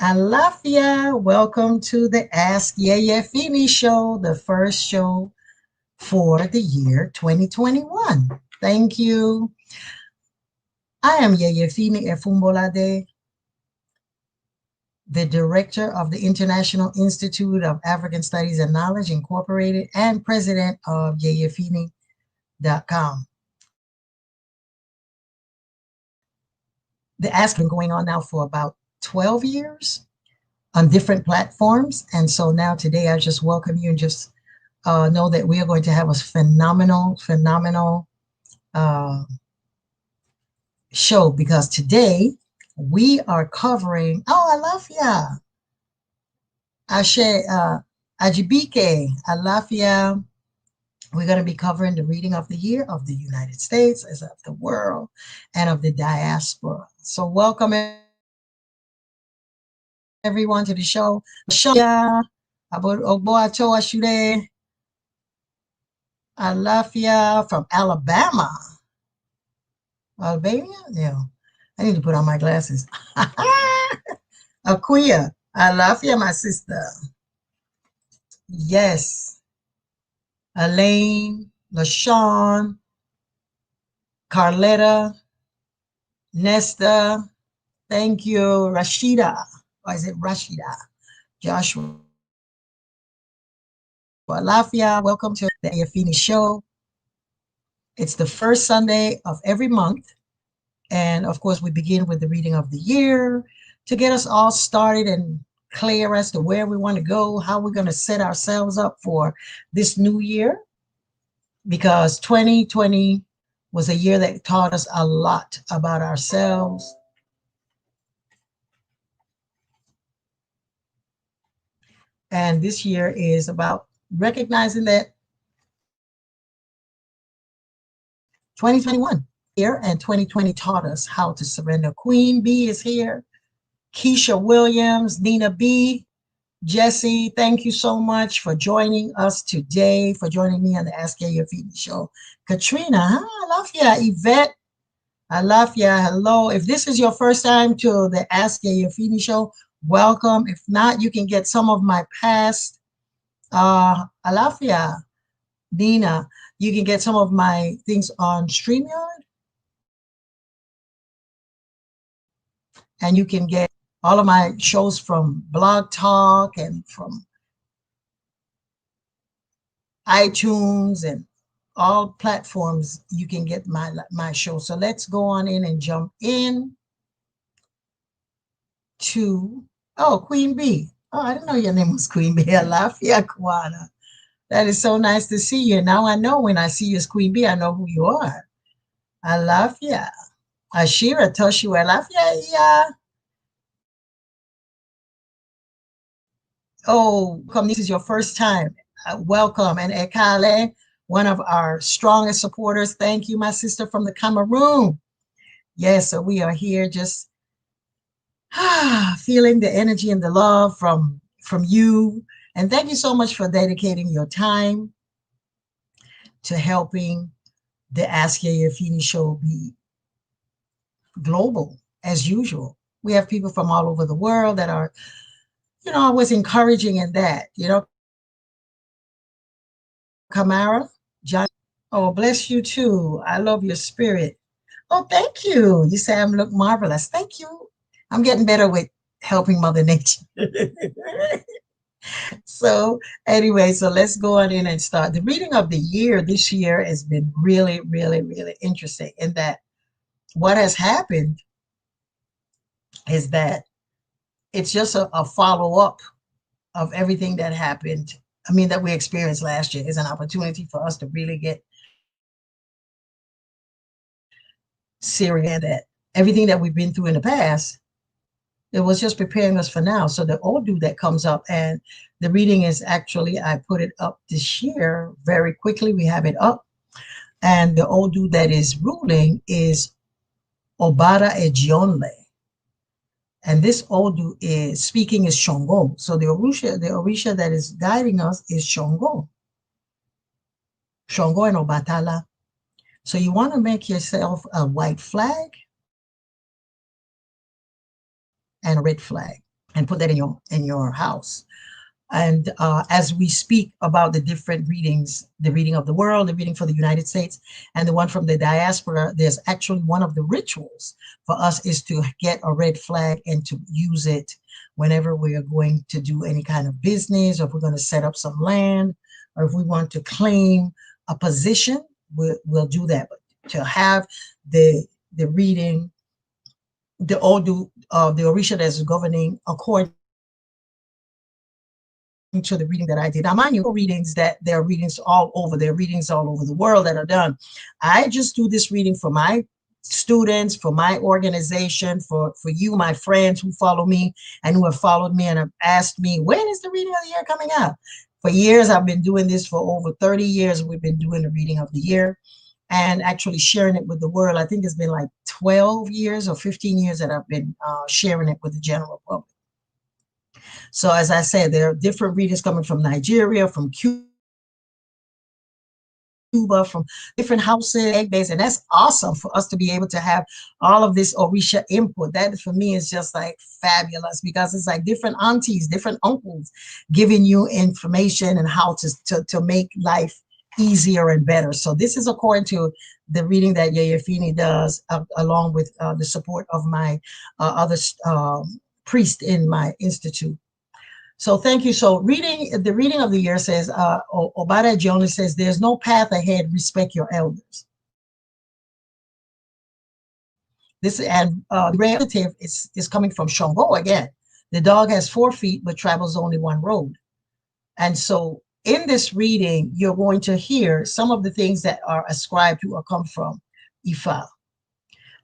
Alafia, welcome to the Ask Yeyefini Show, the first show for the year 2021. Thank you. I am Yeyefini Efumbolade, the director of the International Institute of African Studies and Knowledge Incorporated and president of Yeyefini.com. The Ask has been going on now for about 12 years on different platforms. And so now today I just welcome you and just know that we are going to have a phenomenal uh, show because today we are covering, I love ya, Ashe, Ajibike, Alafia. We're going to be covering the reading of the year of the United States, as of the world, and of the diaspora. So welcome everyone to the show. Ogbe Alafia from Alabama. Albania? Yeah. I need to put on my glasses. Akuya. Alafia, my sister. Yes. Elaine, LaShawn, Carletta, Nesta. Thank you. Rashida. Or is it Rashida? Joshua. Alafia, welcome to the Yeyefini Show. It's the first Sunday of every month. And of course, we begin with the reading of the year to get us all started and clear as to where we want to go, how we're going to set ourselves up for this new year. Because 2020 was a year that taught us a lot about ourselves. And this year is about recognizing that 2021 here and 2020 taught us how to surrender. Queen B is here. Keisha Williams, Nina B, Jesse, thank you so much for joining us today, for joining me on the Ask Yeyefini Show. Katrina, I love ya. Yvette, I love ya. Hello. If this is your first time to the Ask Yeyefini Show, welcome. If not, you can get some of my past, Alafia, Nina, you can get some of my things on StreamYard. And you can get all of my shows from Blog Talk and from iTunes and all platforms. You can get my show. So let's go on in and jump in to, Queen B. Oh, I didn't know your name was Queen B. Alafia Kwana. That is so nice to see you. Now I know when I see you as Queen B, I know who you are. Alafia. Ashira Toshu Alafia. Yeah. Oh, come, this is your first time. Welcome. And Ekale, one of our strongest supporters. Thank you, my sister from the Cameroon. Yes, so we are here just feeling the energy and the love from you. And thank you so much for dedicating your time to helping the Ask Yeyefini Show be global as usual. We have people from all over the world that are, always encouraging in that, Kamara, John. Oh, bless you too. I love your spirit. Oh, thank you. You say I look marvelous. Thank you. I'm getting better with helping Mother Nature. So anyway, so let's go on in and start. The reading of the year this year has been really, really, really interesting in that what has happened is that it's just a follow-up of everything that happened. I mean, that we experienced last year is an opportunity for us to really get serious that everything that we've been through in the past, it was just preparing us for now. So the Odu that comes up, and the reading is actually, I put it up this year very quickly. We have it up. And the Odu that is ruling is Obara Ejionle. And this Odu is speaking is Shongo. So the Orisha that is guiding us is Shongo. Shongo and Obatala. So you want to make yourself a white flag and a red flag. and put that in your house. And as we speak about the different readings, the reading of the world, the reading for the United States, and the one from the diaspora, there's actually one of the rituals for us is to get a red flag and to use it whenever we are going to do any kind of business, or if we're going to set up some land, or if we want to claim a position, we'll do that. But to have the reading, the Odu, the Orisha that's governing according to the reading that I did. Now, mind you, readings that there are readings all over. There are readings all over the world that are done. I just do this reading for my students, for my organization, for you, my friends who follow me and who have followed me and have asked me, when is the reading of the year coming out? For years, I've been doing this for over 30 years. We've been doing the reading of the year and actually sharing it with the world. I think it's been like 12 years or 15 years that I've been sharing it with the general public. So as I said, there are different readings coming from Nigeria, from Cuba, from different houses, egg base, and that's awesome for us to be able to have all of this Orisha input. That for me is just like fabulous because it's like different aunties, different uncles giving you information and how to make life easier and better. So this is according to the reading that Yeyefini does, along with the support of my other priest in my institute. So thank you. So the reading of the year says, Obara Jonas says, there's no path ahead, respect your elders. This and the relative is coming from Shango again. The dog has 4 feet, but travels only one road. And so in this reading, you're going to hear some of the things that are ascribed to or come from Ifa.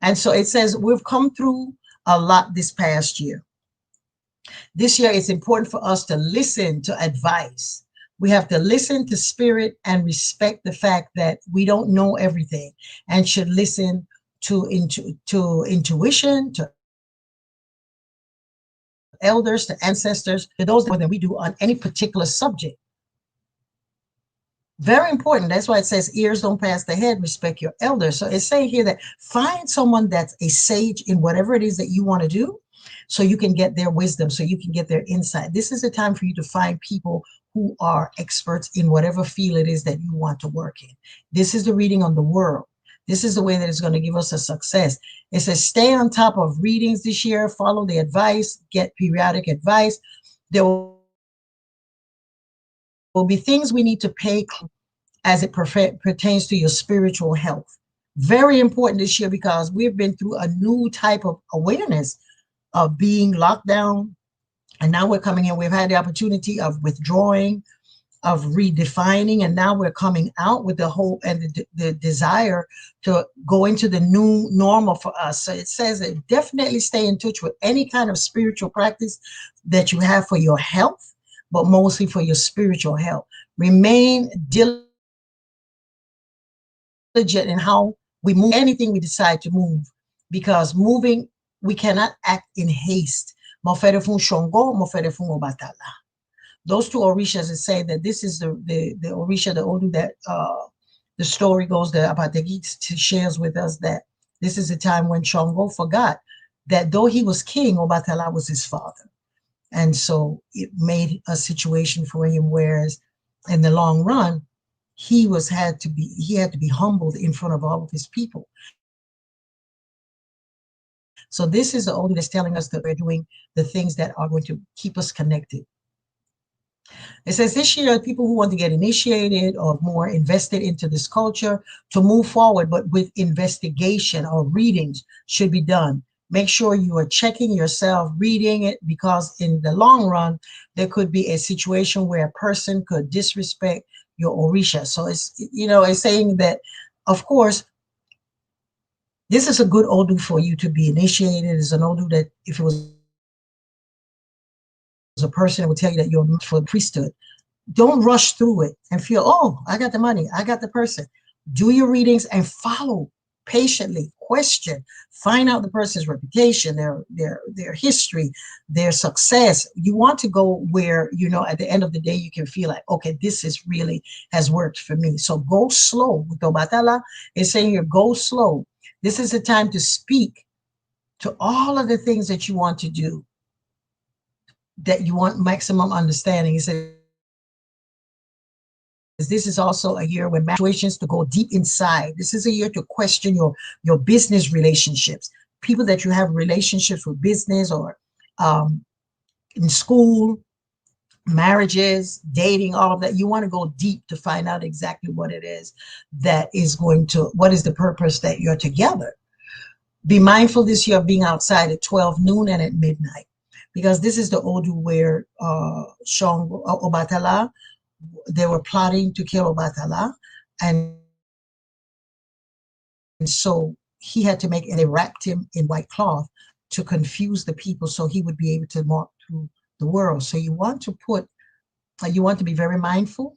And so it says, we've come through a lot this past year. This year, it's important for us to listen to advice. We have to listen to spirit and respect the fact that we don't know everything and should listen to intuition, to elders, to ancestors, to those more than we do on any particular subject. Very important. That's why it says ears don't pass the head, respect your elders. So it's saying here that find someone that's a sage in whatever it is that you want to do, so you can get their wisdom, so you can get their insight. This is the time for you to find people who are experts in whatever field it is that you want to work in. This is the reading on the world. This is the way that it's going to give us a success. It says stay on top of readings this year, follow the advice, get periodic advice. There will be things we need to pay as it pertains to your spiritual health. Very important this year because we've been through a new type of awareness of being locked down. And now we're coming in, we've had the opportunity of withdrawing, of redefining, and now we're coming out with the hope and the desire to go into the new normal for us. So it says that definitely stay in touch with any kind of spiritual practice that you have for your health, but mostly for your spiritual health. Remain diligent in how we move, anything we decide to move, because moving, we cannot act in haste. Those two Orishas is saying that this is the Orisha, the Odu that the story goes, the Apategi shares with us that this is a time when Shango forgot that though he was king, Obatala was his father. And so it made a situation for him, whereas in the long run, he had to be humbled in front of all of his people. So this is the Odu that's telling us that we're doing the things that are going to keep us connected. It says this year, people who want to get initiated or more invested into this culture to move forward, but with investigation or readings should be done. Make sure you are checking yourself, reading it, because in the long run, there could be a situation where a person could disrespect your Orisha. So it's, it's saying that, of course, this is a good Odu for you to be initiated. It's an Odu that if it was a person that would tell you that you're not for the priesthood, don't rush through it and feel, oh, I got the money, I got the person. Do your readings and follow patiently, question, find out the person's reputation, their history, their success. You want to go where, at the end of the day, you can feel like, okay, this is really has worked for me. So go slow. Batala is saying here, go slow. This is the time to speak to all of the things that you want to do. that you want maximum understanding. It says this is also a year when situations to go deep inside. This is a year to question your business relationships. People that you have relationships with business or um, in school, marriages, dating, all of that. You want to go deep to find out exactly what it is that is going to, what is the purpose that you're together. Be mindful this year of being outside at 12 noon and at midnight, because this is the Odu where Obatala, they were plotting to kill Obatala. And so he had to make, and they wrapped him in white cloth to confuse the people so he would be able to walk through the world. So you want to put, you want to be very mindful,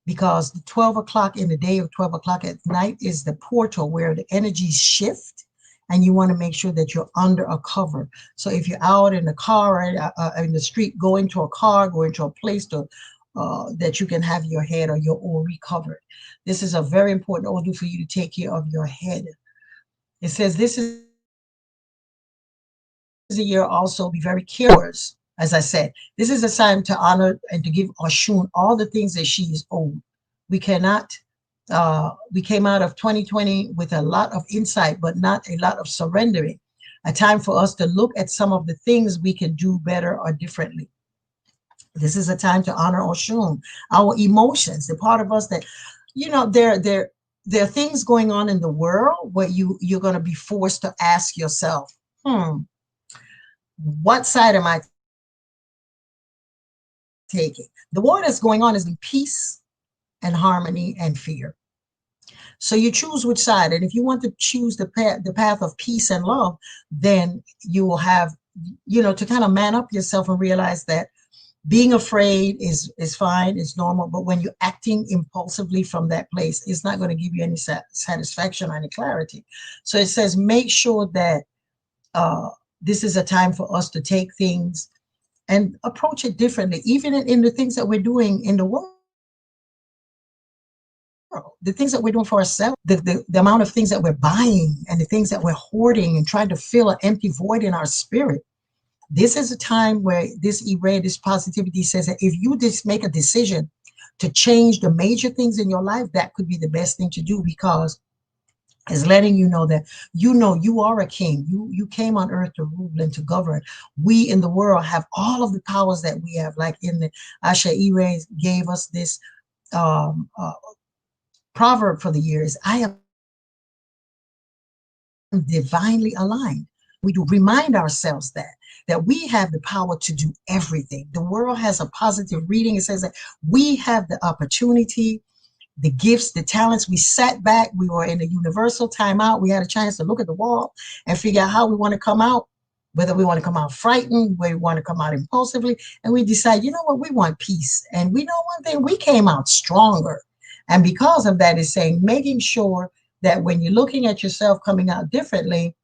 because the 12 o'clock in the day or 12 o'clock at night is the portal where the energies shift, and you want to make sure that you're under a cover. So if you're out in the car, in the street, going to a car, going to a place to, that you can have your head or your ori covered. This is a very important order for you to take care of your head. It says this is a year also be very careful. As I said, this is a time to honor and to give Oshun all the things that she is owed. We cannot, we came out of 2020 with a lot of insight, but not a lot of surrendering. A time for us to look at some of the things we can do better or differently. This is a time to honor Oshun, our emotions, the part of us that, you know, there are things going on in the world where you're going to be forced to ask yourself, what side am I taking? The war that's going on is in peace and harmony and fear. So you choose which side. And if you want to choose the path of peace and love, then you will have, you know, to kind of man up yourself and realize that being afraid is fine, it's normal. But when you're acting impulsively from that place, it's not going to give you any satisfaction or any clarity. So it says, make sure that this is a time for us to take things and approach it differently, even in the things that we're doing in the world. The things that we're doing for ourselves, the amount of things that we're buying and the things that we're hoarding and trying to fill an empty void in our spirit. This is a time where this this positivity says that if you just make a decision to change the major things in your life, that could be the best thing to do, because it's letting you know that you are a king. You came on earth to rule and to govern. We in the world have all of the powers that we have. Like in the Asha Ire gave us this proverb for the years: I am divinely aligned. We do remind ourselves that we have the power to do everything. The world has a positive reading. It says that we have the opportunity, the gifts, the talents. We sat back. We were in a universal timeout. We had a chance to look at the wall and figure out how we want to come out, whether we want to come out frightened, whether we want to come out impulsively. And we decide, you know what, we want peace. And we know one thing, we came out stronger. And because of that, it's saying, making sure that when you're looking at yourself coming out differently,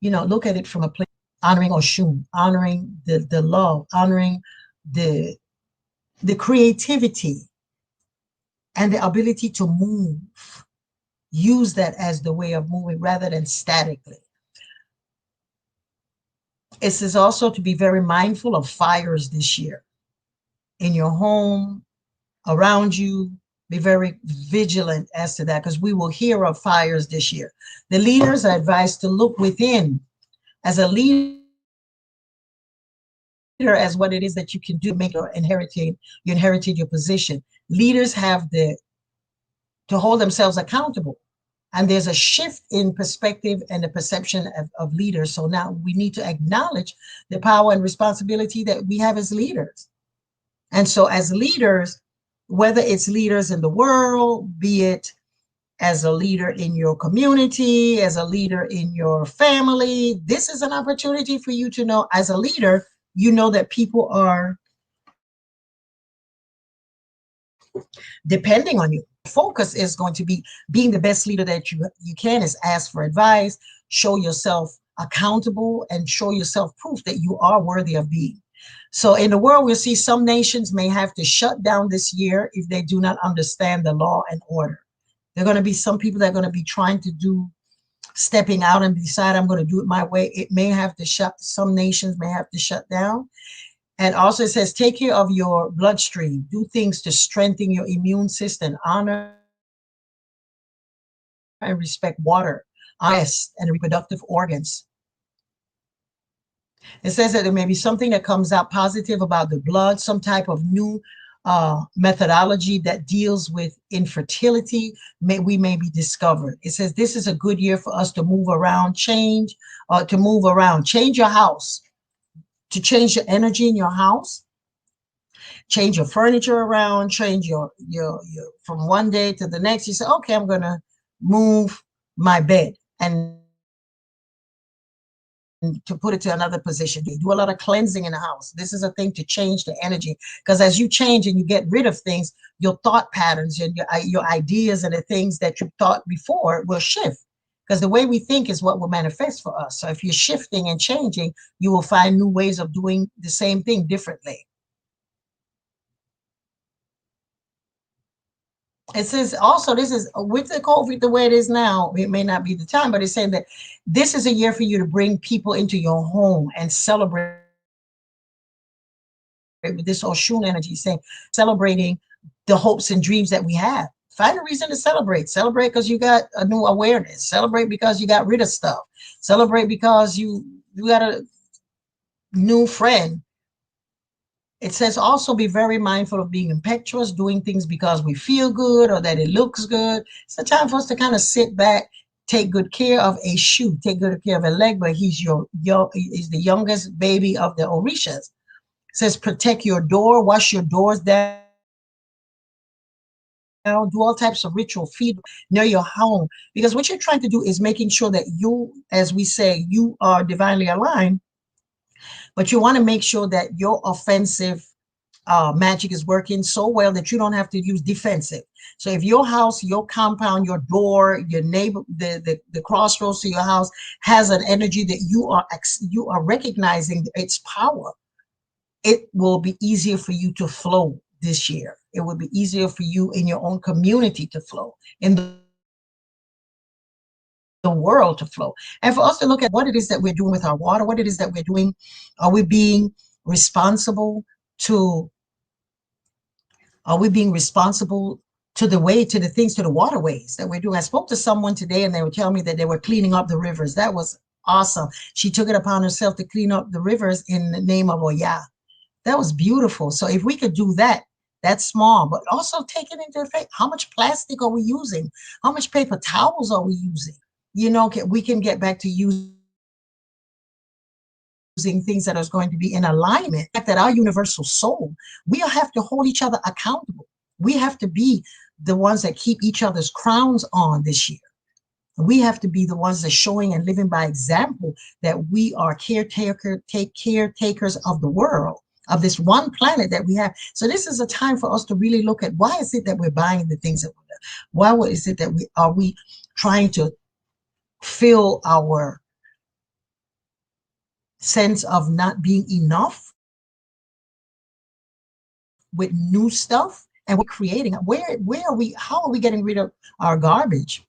you know, look at it from a place, honoring Oshun, honoring the love, honoring the creativity and the ability to move. Use that as the way of moving rather than statically. It says also to be very mindful of fires this year in your home, around you. Be very vigilant as to that, because we will hear of fires this year. The leaders are advised to look within. As a leader, as what it is that you can do, make you inherited your position. Leaders have to hold themselves accountable. And there's a shift in perspective and the perception of leaders. So now we need to acknowledge the power and responsibility that we have as leaders. And so as leaders, whether it's leaders in the world, be it as a leader in your community, as a leader in your family, this is an opportunity for you to know, as a leader, you know that people are depending on you. Focus is going to be being the best leader that you can, is ask for advice, show yourself accountable, and show yourself proof that you are worthy of being. So in the world, we'll see some nations may have to shut down this year if they do not understand the law and order. There are going to be some people that are going to be trying to do stepping out and decide I'm going to do it my way, it may have to shut, some nations may have to shut down. And also it says, take care of your bloodstream, do things to strengthen your immune system, honor and respect water, rest, and reproductive organs. It says that there may be something that comes out positive about the blood, some type of new methodology that deals with infertility we may be discovered. It says this is a good year for us to move around, change your house, to change your energy in your house, change your furniture around, change your from one day to the next. You say, okay, I'm going to move my bed and to put it to another position. Do a lot of cleansing in the house. This is a thing to change the energy, because as you change and you get rid of things, your thought patterns and your ideas and the things that you thought before will shift, because the way we think is what will manifest for us. So if you're shifting and changing, you will find new ways of doing the same thing differently. It says also, this is with the COVID the way it is now, it may not be the time, but it's saying that this is a year for you to bring people into your home and celebrate with this Oshun energy, saying celebrating the hopes and dreams that we have. Find a reason to celebrate. Celebrate because you got a new awareness. Celebrate because you got rid of stuff. Celebrate because you got a new friend. It says also be very mindful of being impetuous, doing things because we feel good or that it looks good. It's a time for us to kind of sit back, take good care of a shoe, take good care of a leg, but he's he's the youngest baby of the Orishas. It says protect your door, wash your doors down, do all types of ritual, feed near your home, because what you're trying to do is making sure that you, as we say, you are divinely aligned, but you want to make sure that your offensive magic is working so well that you don't have to use defensive. So if your house, your compound, your door, your neighbor, the crossroads to your house has an energy that you are recognizing its power, it will be easier for you to flow this year. It will be easier for you in your own community to flow, in the world to flow, and for us to look at what it is that we're doing with our water, what it is that we're doing. Are we being responsible to to the things, to the waterways that we're doing? I spoke to someone today and they were telling me that they were cleaning up the rivers. That was awesome. She took it upon herself to clean up the rivers in the name of Oya. That was beautiful. So if we could do that, that's small, but also take it into effect. How much plastic are we using? How much paper towels are we using? We can get back to using things that are going to be in alignment. That our universal soul, we have to hold each other accountable. We have to be the ones that keep each other's crowns on this year. We have to be the ones that are showing and living by example that we are caretakers of the world, of this one planet that we have. So this is a time for us to really look at, why is it that we're buying the things that we're doing? Why is it that we trying to fill our sense of not being enough with new stuff, and we're creating? Where are we? How are we getting rid of our garbage?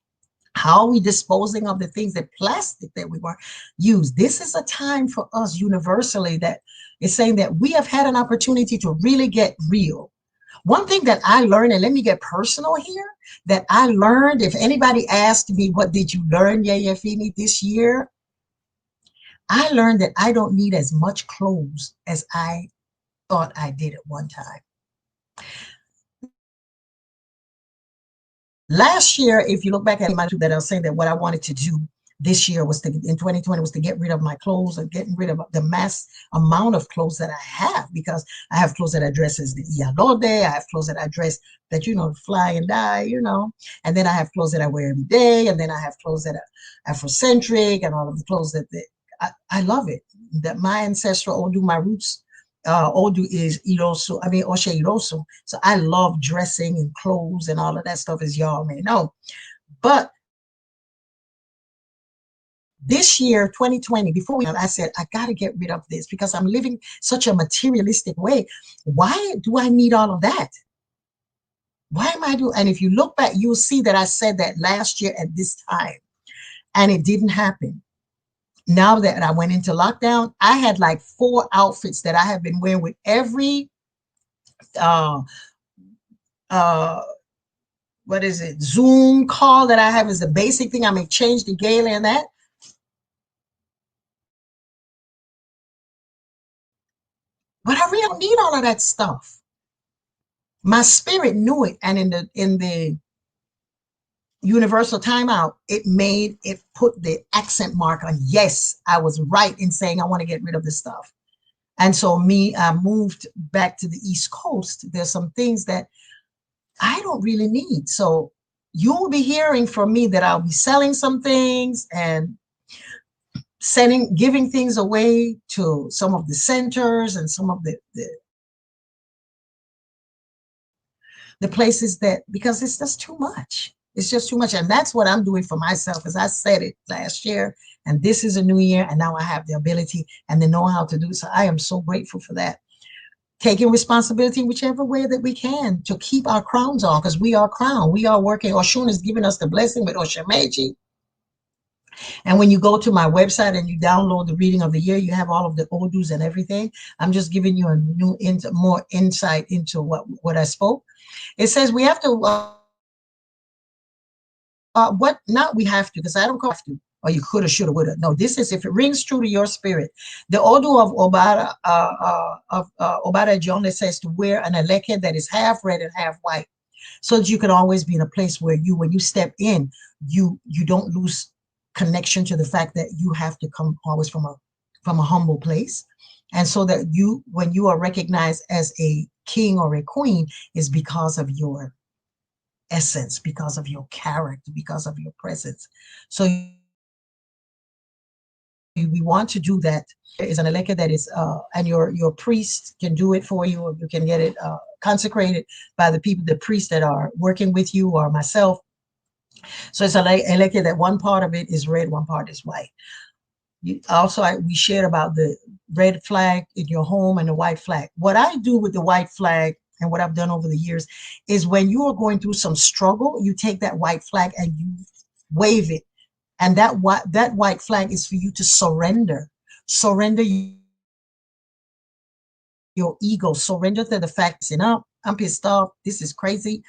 How are we disposing of the things, that plastic that we want to use? This is a time for us universally that is saying that we have had an opportunity to really get real. One thing that I learned, and let me get personal here, that I learned, if anybody asked me, what did you learn, Yeyefini, this year? I learned that I don't need as much clothes as I thought I did at one time. Last year, if you look back at my YouTube, that I was saying that what I wanted to do this year was in 2020 was to get rid of my clothes and getting rid of the mass amount of clothes that I have, because I have clothes that I dress as the Iyalode, I have clothes that I dress that, fly and die, and then I have clothes that I wear every day, and then I have clothes that are Afrocentric, and all of the clothes that I love it. That my ancestral Odu, my roots, Odu is Irosu, Oshe Irosu. So I love dressing and clothes and all of that stuff, as y'all may know. But this year, 2020, I said, I got to get rid of this because I'm living such a materialistic way. Why do I need all of that? Why am I doing? And if you look back, you'll see that I said that last year at this time. and it didn't happen. Now that I went into lockdown, I had like 4 outfits that I have been wearing with every uh uh what is it, Zoom call that I have. Is the basic thing. I may change the gala and that, but I really don't need all of that stuff. My spirit knew it, and in the universal timeout, it put the accent mark on, yes, I was right in saying I want to get rid of this stuff. And so I moved back to the East Coast. There's some things that I don't really need. So you'll be hearing from me that I'll be selling some things and giving things away to some of the centers and some of the places that, because it's just too much. It's just too much. And that's what I'm doing for myself, as I said it last year. And this is a new year. And now I have the ability and the know-how to do so. I am so grateful for that. Taking responsibility in whichever way that we can to keep our crowns on, because we are crowned. We are working. Oshun is giving us the blessing with Oshameji. And when you go to my website and you download the reading of the year, you have all of the odus and everything. I'm just giving you a more insight into what I spoke. It says we have to, what not we have to, because I don't have to, or you coulda, shoulda, woulda. No, this is if it rings true to your spirit. The Odu of Obara John says to wear an eleke that is half red and half white, so that you can always be in a place where when you step in, you don't lose connection to the fact that you have to come always from a humble place. And so that when you are recognized as a king or a queen, is because of your essence, because of your character, because of your presence. So we want to do that. There is an eleke that is, and your priest can do it for you, or you can get it consecrated by the priests that are working with you, or myself. So it's a eleke that one part of it is red, one part is white. We shared about the red flag in your home and the white flag. What I do with the white flag, and what I've done over the years, is when you are going through some struggle, you take that white flag and you wave it. And that white flag is for you to surrender your ego, surrender to the fact that, I'm pissed off, this is crazy.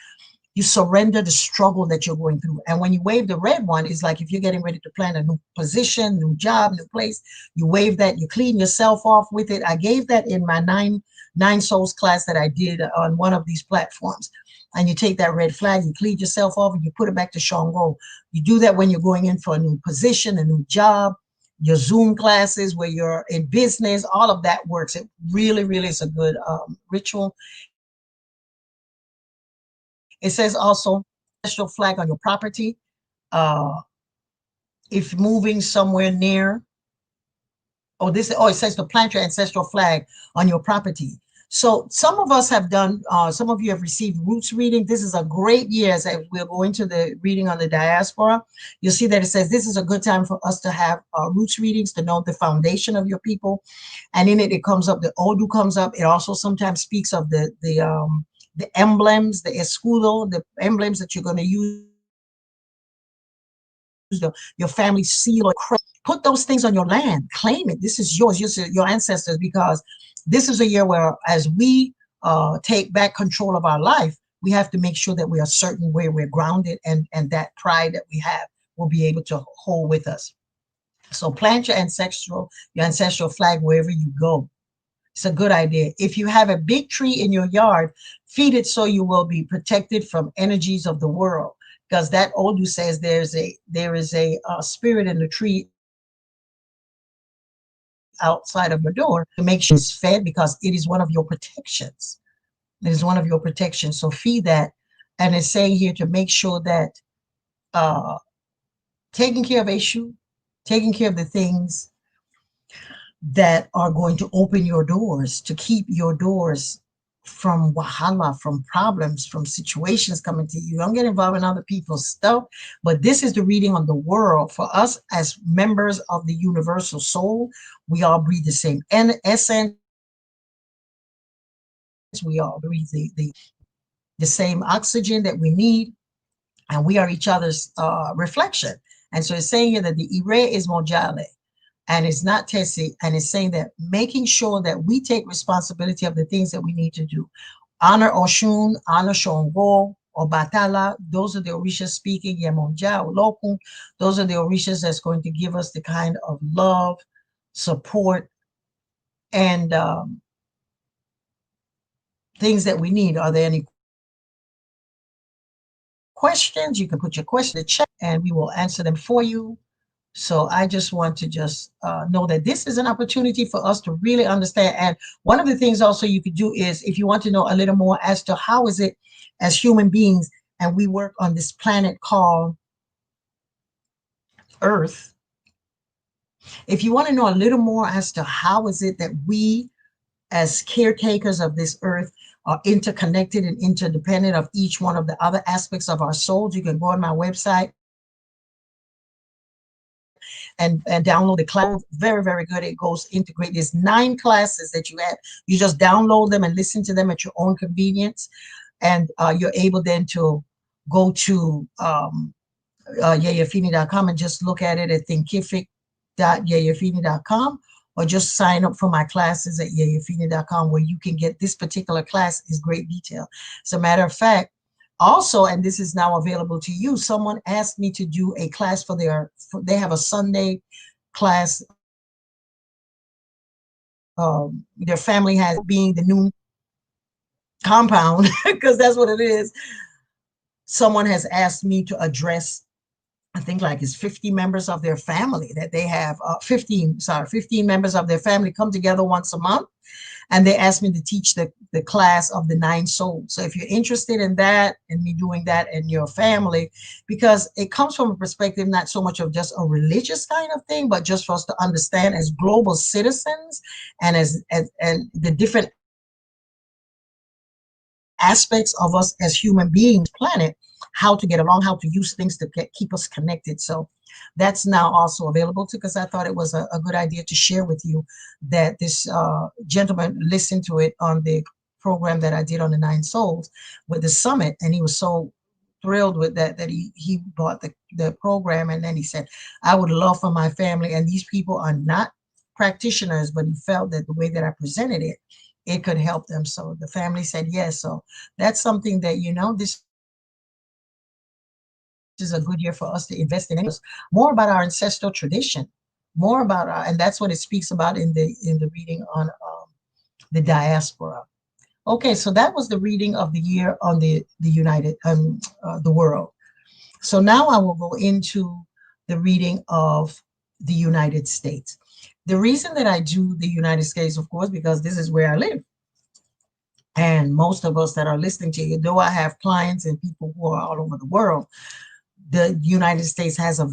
You surrender the struggle that you're going through. And when you wave the red one, it's like if you're getting ready to plan a new position, new job, new place, you wave that, you clean yourself off with it. I gave that in my nine souls class that I did on one of these platforms. And you take that red flag, you clean yourself off, and you put it back to Shango. You do that when you're going in for a new position, a new job, your Zoom classes where you're in business, all of that works. It really, really is a good ritual. It says also ancestral flag on your property. If moving somewhere near, it says to plant your ancestral flag on your property. So some of us have done, some of you have received roots reading. This is a great year as we're going to the reading on the diaspora. You'll see that it says this is a good time for us to have roots readings to know the foundation of your people. And in it comes up, the Odu comes up. It also sometimes speaks of the emblems, the escudo, the emblems that you're going to use, your family seal or crest. Put those things on your land. Claim it. This is yours, your ancestors, because this is a year where, as we take back control of our life, we have to make sure that we are certain where we're grounded, and that pride that we have will be able to hold with us. So plant your ancestral flag wherever you go. It's a good idea. If you have a big tree in your yard, feed it so you will be protected from energies of the world. Because that Odu says there is a spirit in the tree outside of your door to make sure it's fed, because it is one of your protections. It is one of your protections. So feed that. And it's saying here to make sure that taking care of issue, taking care of the things that are going to open your doors, to keep your doors from wahala, from problems, from situations coming to you. Don't get involved in other people's stuff. But this is the reading on the world. For us as members of the universal soul, we all breathe the same essence. We all breathe the same oxygen that we need. And we are each other's reflection. And so it's saying here that the Ire is Mojale and it's not Tesi. And it's saying that making sure that we take responsibility of the things that we need to do. Honor Oshun, honor Shongo, or Batala. Those are the Orishas speaking. Yemonja, Olokun. Those are the Orishas that's going to give us the kind of love, support, and things that we need. Are there any questions? You can put your question in the chat and we will answer them for you. So I just want to just know that this is an opportunity for us to really understand. And one of the things also you could do is, if you want to know a little more as to how is it as human beings, and we work on this planet called Earth. If you want to know a little more as to how is it that we as caretakers of this earth are interconnected and interdependent of each one of the other aspects of our souls, you can go on my website and download the class. Very, very good. It goes integrate. There's 9 classes that you have. You just download them and listen to them at your own convenience. And you're able then to go to Yeyefini.com and just look at it at thinkific.yeyefini.com, or just sign up for my classes at Yeyefini.com, where you can get this particular class is great detail. As a matter of fact, also, and this is now available to you, someone asked me to do a class for they have a Sunday class. Their family has being the new compound, because that's what it is. Someone has asked me to address, I think like it's 50 members of their family that they have, 15 members of their family come together once a month. And they asked me to teach the class of the 9 souls. So if you're interested in that and me doing that in your family, because it comes from a perspective, not so much of just a religious kind of thing, but just for us to understand as global citizens and as the different aspects of us as human beings, planet, how to get along, how to use things to keep us connected. So that's now also available too, because I thought it was a good idea to share with you that this gentleman listened to it on the program that I did on the 9 souls with the summit, and he was so thrilled with that he bought the program. And then he said, I would love for my family, and these people are not practitioners, but he felt that the way that I presented it, it could help them. So the family said yes. So that's something that, this is a good year for us to invest in more about our ancestral tradition, more about and that's what it speaks about in the reading on the diaspora. Okay, so that was the reading of the year on the world. So now I will go into the reading of the United States. The reason that I do the United States, of course, because this is where I live. And most of us that are listening to you, though I have clients and people who are all over the world, the United States has a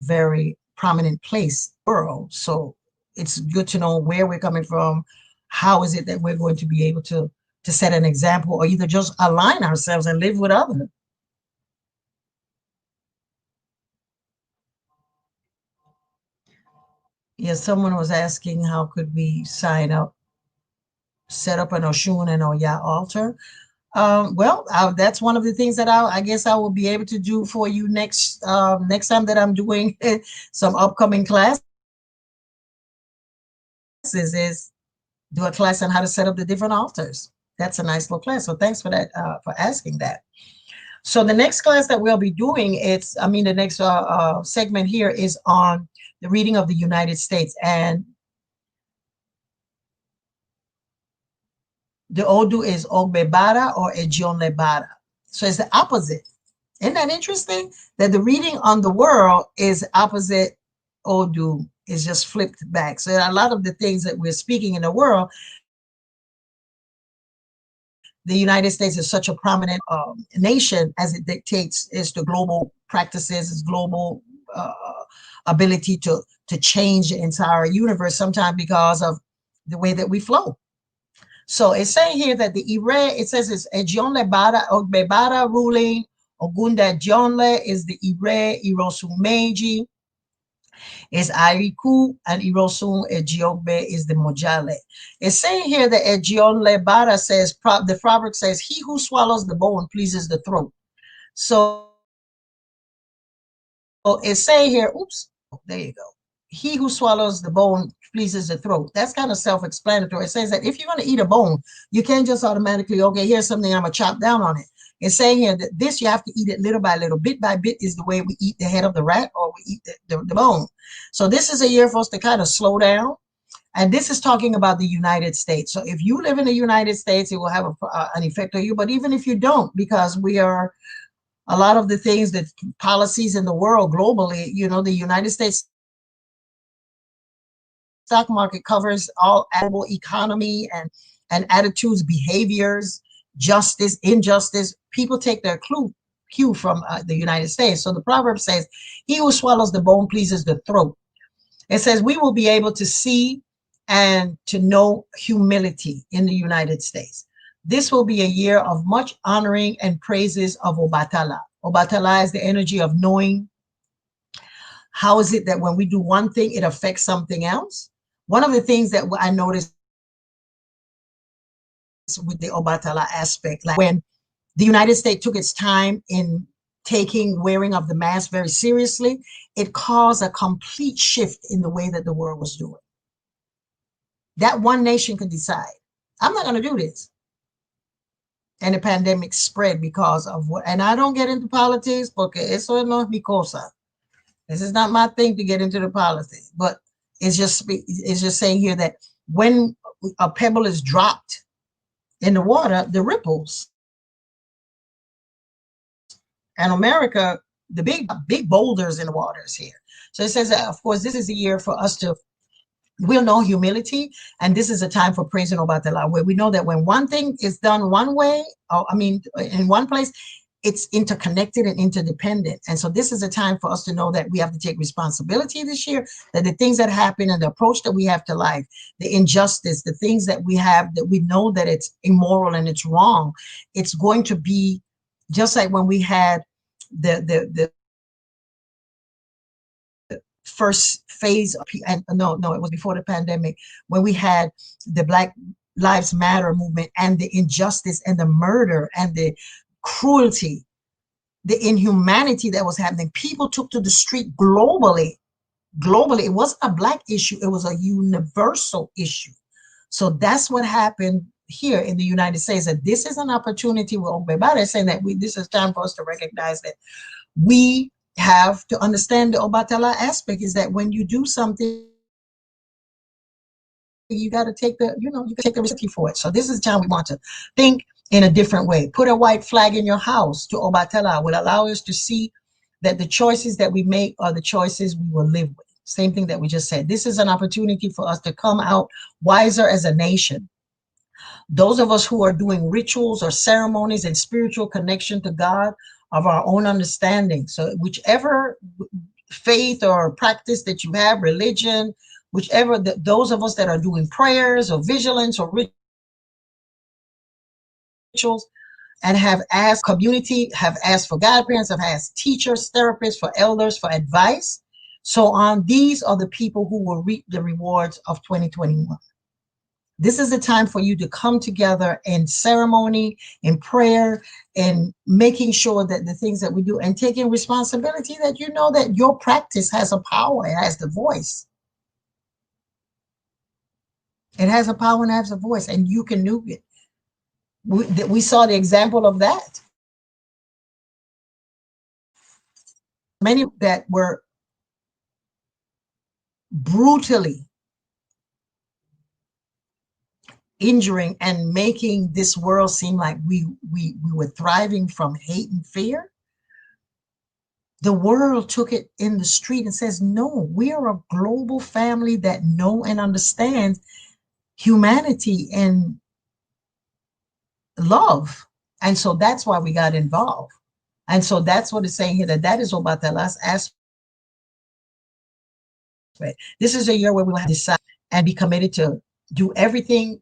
very prominent place in the world. So it's good to know where we're coming from. How is it that we're going to be able to set an example, or either just align ourselves and live with others? Yes, someone was asking how could we sign up, set up an Oshun and Oya altar. Well, that's one of the things that I guess I will be able to do for you next time that I'm doing some upcoming classes, is do a class on how to set up the different altars. That's a nice little class. So thanks for that, for asking that. So the next class that we'll be doing, the next segment here is on the reading of the United States. And the Odu is Ogbe Bara or Ejionle Bara. So it's the opposite. Isn't that interesting? That the reading on the world is opposite Odu, is just flipped back. So a lot of the things that we're speaking in the world, the United States is such a prominent nation, as it dictates is the global practices, its global ability to change the entire universe, sometimes because of the way that we flow. So it's saying here that the Ire, it says it's Ejionle Bara, Ogbe Bara ruling, Ogunda Ejionle is the Ire, Irosun Meiji is Ariku, and Irosun Ejiogbe is the Mojale. It's saying here that Ejionle Bara says, the proverb says, he who swallows the bone pleases the throat. So it's saying here, oops, there you go. He who swallows the bone pleases the throat. That's kind of self-explanatory. It says that if you're going to eat a bone, you can't just automatically, okay, here's something, I'm going to chop down on it. It's saying here that this, you have to eat it little by little, bit by bit is the way we eat the head of the rat or we eat the bone. So this is a year for us to kind of slow down. And this is talking about the United States. So if you live in the United States, it will have an effect on you. But even if you don't, because we are a lot of the things that policies in the world globally, you know, the United States stock market covers all global economy and attitudes, behaviors, justice, injustice. People take their cue from the United States. So the proverb says, he who swallows the bone pleases the throat. It says we will be able to see and to know humility in the United States. This will be a year of much honoring and praises of Obatala. Obatala is the energy of knowing. How is it that when we do one thing, it affects something else? One of the things that I noticed with the Obatala aspect, like when the United States took its time in taking wearing of the mask very seriously, it caused a complete shift in the way that the world was doing. That one nation could decide, I'm not going to do this. And the pandemic spread because of what, and I don't get into politics, porque eso no es mi cosa. This is not my thing to get into the politics, but it's just saying here that when a pebble is dropped in the water, the ripples. And America, the big boulders in the waters here. So it says that, of course, this is a year for us to, we'll know humility, and this is a time for praising Obatala, where we know that when one thing is done one way, or I mean, in one place, it's interconnected and interdependent. And so this is a time for us to know that we have to take responsibility this year, that the things that happen and the approach that we have to life, the injustice, the things that we have, that we know that it's immoral and it's wrong, it's going to be just like when we had the first phase of, and no, it was before the pandemic, when we had the Black Lives Matter movement and the injustice and the murder and the cruelty, the inhumanity that was happening. People took to the street globally. It wasn't a Black issue, it was a universal issue. So that's what happened here in the United States. And this is an opportunity with Ogbe saying that this is time for us to recognize that we have to understand the Obatala aspect, is that when you do something, you got to take the, you can take the responsibility for it. So this is the time we want to think in a different way. Put a white flag in your house to Obatala will allow us to see that the choices that we make are the choices we will live with. Same thing that we just said. This is an opportunity for us to come out wiser as a nation. Those of us who are doing rituals or ceremonies and spiritual connection to God of our own understanding. So whichever faith or practice that you have, religion, whichever, those of us that are doing prayers or vigilance or rituals and have asked community, have asked for godparents, have asked teachers, therapists, for elders, for advice, so on, these are the people who will reap the rewards of 2021. This is the time for you to come together in ceremony, in prayer, and making sure that the things that we do and taking responsibility, that you know that your practice has a power, it has the voice. It has a power and has a voice, and you can do it. We saw the example of that. Many that were brutally injuring and making this world seem like we were thriving from hate and fear. The world took it in the street and says, no, we are a global family that know and understands humanity and love. And so that's why we got involved. And so that's what it's saying here, that is about the last aspect. This is a year where we will have to decide and be committed to do everything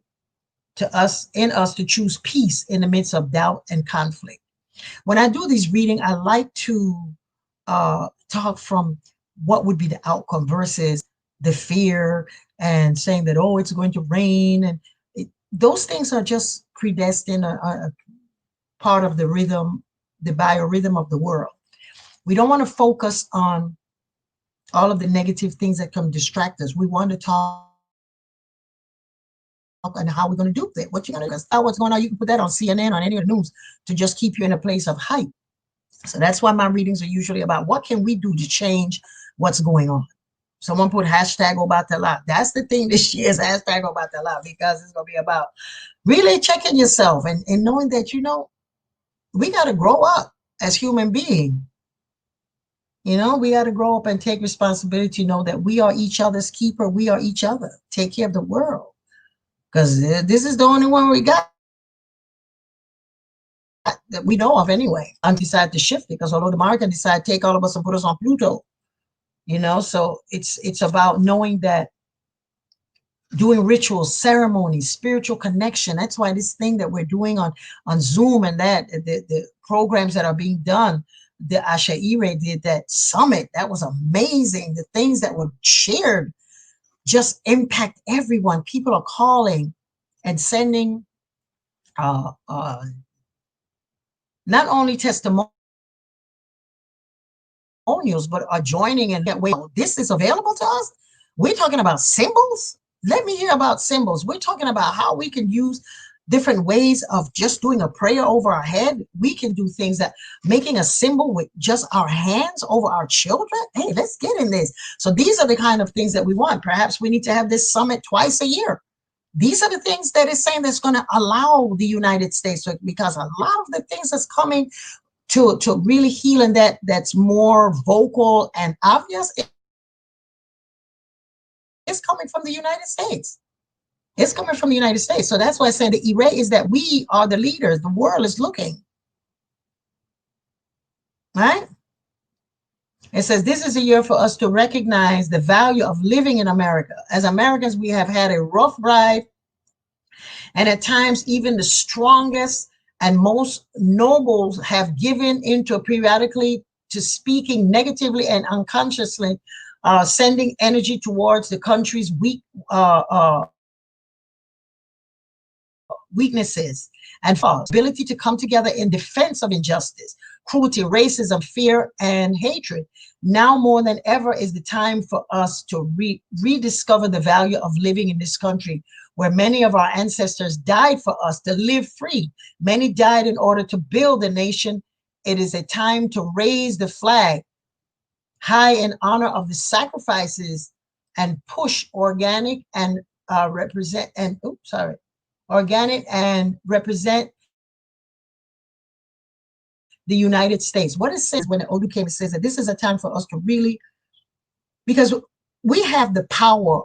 to us, in us, to choose peace in the midst of doubt and conflict. When I do these readings, I like to talk from what would be the outcome versus the fear and saying that, oh, it's going to rain. And those things are just predestined, a part of the rhythm, the biorhythm of the world. We don't want to focus on all of the negative things that come distract us. We want to talk on how we're going to do it. What you're going to do, because what's going on, you can put that on CNN, on any of the news, to just keep you in a place of hype. So that's why my readings are usually about what can we do to change what's going on. Someone put hashtag Obatala. That's the thing this year is hashtag Obatala, because it's going to be about really checking yourself and knowing that, you know, we got to grow up as human beings. You know, we got to grow up and take responsibility, know that we are each other's keeper. We are each other. Take care of the world, because this is the only one we got that we know of anyway. And decide to shift, because although the American decide to take all of us and put us on Pluto, you know, so it's about knowing that doing rituals, ceremonies, spiritual connection. That's why this thing that we're doing on Zoom and that the programs that are being done, the Ashaire did that summit. That was amazing. The things that were shared just impact everyone. People are calling and sending not only testimonials, but are joining and get, wait, this is available to us. We're talking about symbols. Let me hear about symbols. We're talking about how we can use different ways of just doing a prayer over our head. We can do things that making a symbol with just our hands over our children. Hey, let's get in this. So these are the kind of things that we want. Perhaps we need to have this summit twice a year. These are the things that is saying that's going to allow the United States to, because a lot of the things that's coming to really heal, and that's more vocal and obvious, it's coming from the United States. It's coming from the United States. So that's why I say the array is that we are the leaders. The world is looking. Right? It says this is a year for us to recognize the value of living in America. As Americans, we have had a rough ride, and at times even the strongest and most nobles have given into periodically to speaking negatively and unconsciously, sending energy towards the country's weaknesses and ability to come together in defense of injustice, cruelty, racism, fear, and hatred. Now more than ever is the time for us to rediscover the value of living in this country, where many of our ancestors died for us to live free. Many died in order to build the nation. It is a time to raise the flag high in honor of the sacrifices and push organic and represent the United States. What it says when the Odu came, it says that this is a time for us to really, because we have the power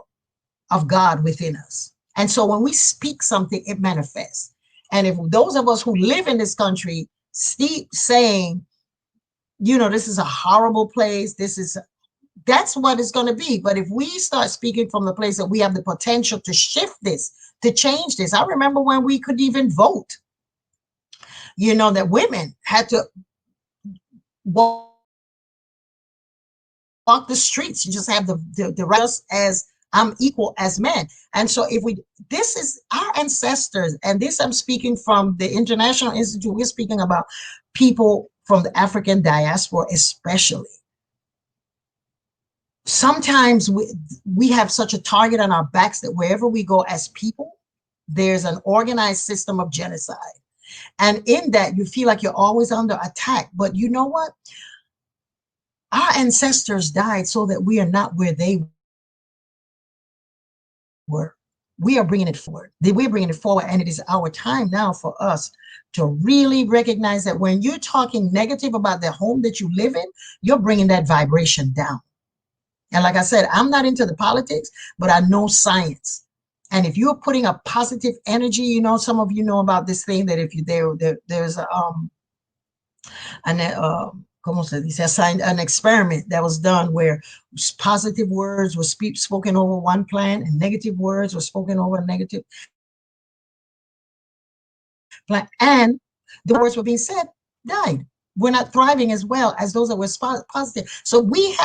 of God within us. And so when we speak something, it manifests. And if those of us who live in this country keep saying, you know, this is a horrible place, that's what it's going to be. But if we start speaking from the place that we have the potential to shift this, to change this. I remember when we could even vote, you know, that women had to walk the streets. You just have the rights as I'm equal as men. And so this is our ancestors, and this I'm speaking from the International Institute. We're speaking about people from the African diaspora, especially. Sometimes we have such a target on our backs that wherever we go as people, there's an organized system of genocide. And in that, you feel like you're always under attack. But you know what? Our ancestors died so that we are not where they were. We are bringing it forward. We're bringing it forward. And it is our time now for us to really recognize that when you're talking negative about the home that you live in, you're bringing that vibration down. And like I said, I'm not into the politics, but I know science. And if you're putting a positive energy, you know, some of you know about this thing that if you there's an experiment that was done where positive words were spoken over one plant and negative words were spoken over a negative plant, and the words were being said died. We're not thriving as well as those that were positive. So we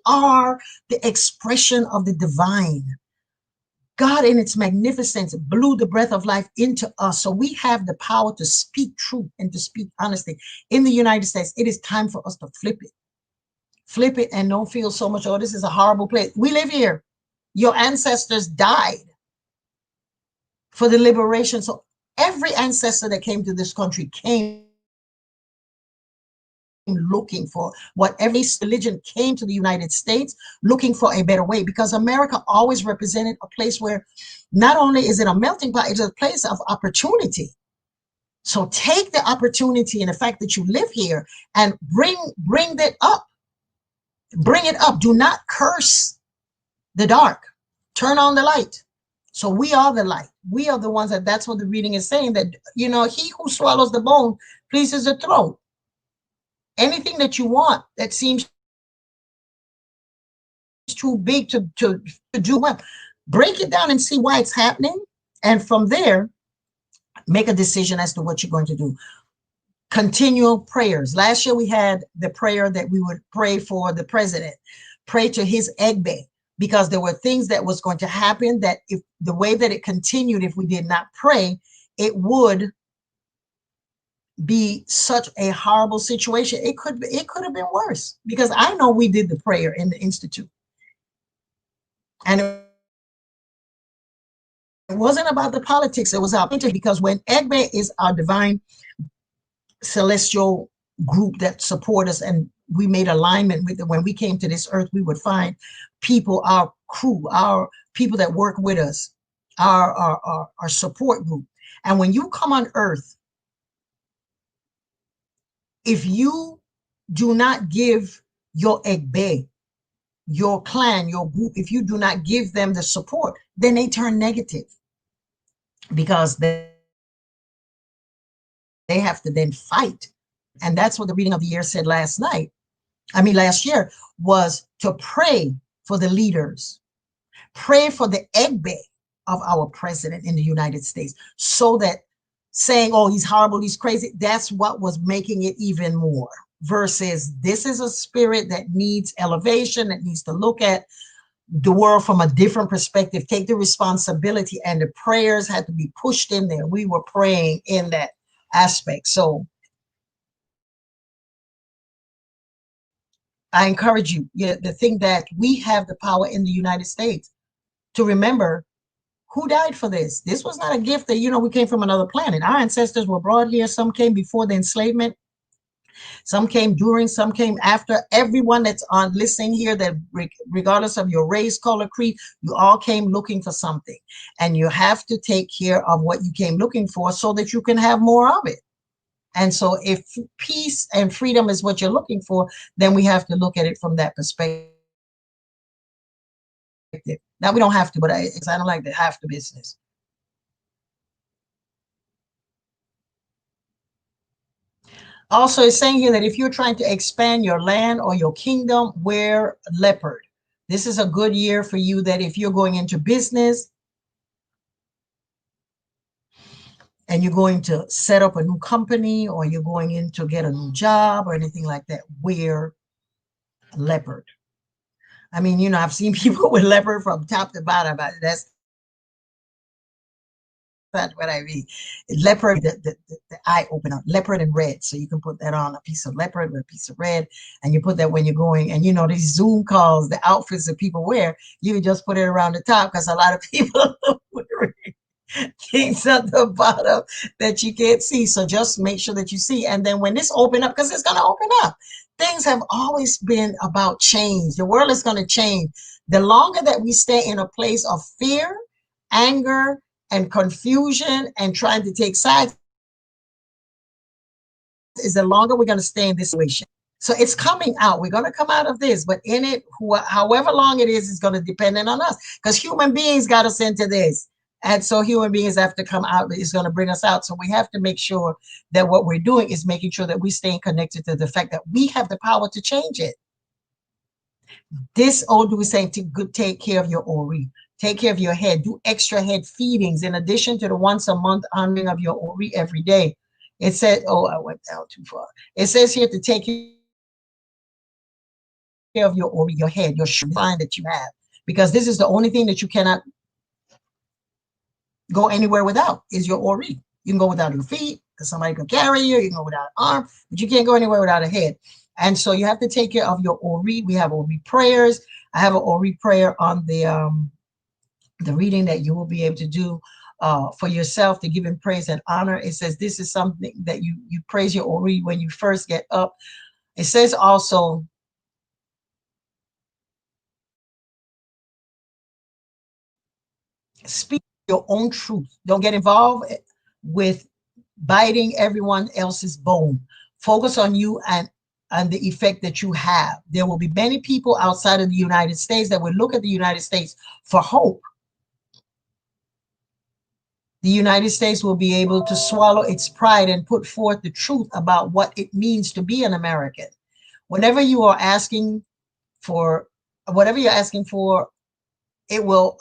are the expression of the divine. God in its magnificence blew the breath of life into us. So we have the power to speak truth and to speak honesty. In the United States, it is time for us to flip it. Flip it and don't feel so much, oh, this is a horrible place. We live here. Your ancestors died for the liberation. So every ancestor that came to this country came looking for whatever religion came to the United States, looking for a better way, because America always represented a place where not only is it a melting pot, it's a place of opportunity. So take the opportunity and the fact that you live here and bring that up. Bring it up. Do not curse the dark. Turn on the light. So we are the light. We are the ones that's what the reading is saying, that, you know, he who swallows the bone pleases the throat. Anything that you want that seems too big to do well, break it down and see why it's happening. And from there, make a decision as to what you're going to do. Continual prayers. Last year we had the prayer that we would pray for the president, pray to his Ogbe, because there were things that was going to happen that if the way that it continued, if we did not pray, it would be such a horrible situation. It could have been worse, because I know we did the prayer in the Institute. And it wasn't about the politics. It was our interest, because when Ogbe is our divine celestial group that support us, and we made alignment with it. When we came to this earth, we would find people, our crew, our people that work with us, our support group. And when you come on earth, if you do not give your Ogbe, your clan, your group, if you do not give them the support, then they turn negative, because they have to then fight. And that's what the reading of the year said last year, was to pray for the leaders, pray for the Ogbe of our president in the United States, so that saying, oh, he's horrible, he's crazy, that's what was making it even more, versus this is a spirit that needs elevation, that needs to look at the world from a different perspective, take the responsibility, and the prayers had to be pushed in there. We were praying in that aspect. So I encourage you, to think that we have the power in the United States to remember who died for this. This was not a gift that, we came from another planet. Our ancestors were brought here. Some came before the enslavement. Some came during, some came after. Everyone that's on listening here, that regardless of your race, color, creed, you all came looking for something. And you have to take care of what you came looking for so that you can have more of it. And so if peace and freedom is what you're looking for, then we have to look at it from that perspective. Now, we don't have to, but I don't like the have to business. Also, it's saying here that if you're trying to expand your land or your kingdom, wear leopard. This is a good year for you, that if you're going into business and you're going to set up a new company, or you're going in to get a new job or anything like that, wear leopard. I mean, I've seen people with leopard from top to bottom. That's not what I mean. Leopard, the eye opener, leopard and red. So you can put that on a piece of leopard with a piece of red, and you put that when you're going. And these Zoom calls, the outfits that people wear, you can just put it around the top, because a lot of people are wearing things at the bottom that you can't see. So just make sure that you see. And then when this open up, because it's going to open up, things have always been about change. The world is going to change. The longer that we stay in a place of fear, anger, and confusion, and trying to take sides, is the longer we're going to stay in this situation. So it's coming out. We're going to come out of this, but in it, however long it is going to depend on us, because human beings got us into this. And so human beings have to come out. It's going to bring us out. So we have to make sure that what we're doing is making sure that we stay connected to the fact that we have the power to change it. This Odu is saying to take care of your Ori. Take care of your head. Do extra head feedings in addition to the once a month honoring of your Ori every day. It said, oh, I went down too far. It says here to take care of your Ori, your head, your shrine that you have, because this is the only thing that you cannot go anywhere without, is your Ori. You can go without your feet, because somebody can carry you. You can go without an arm, but you can't go anywhere without a head. And so you have to take care of your Ori. We have Ori prayers. I have an Ori prayer on the reading that you will be able to do for yourself to give him praise and honor. It says this is something that you praise your Ori when you first get up. It says also, speak your own truth. Don't get involved with biting everyone else's bone. Focus on you and the effect that you have. There will be many people outside of the United States that will look at the United States for hope. The United States will be able to swallow its pride and put forth the truth about what it means to be an American. Whenever you are asking for whatever you're asking for, it will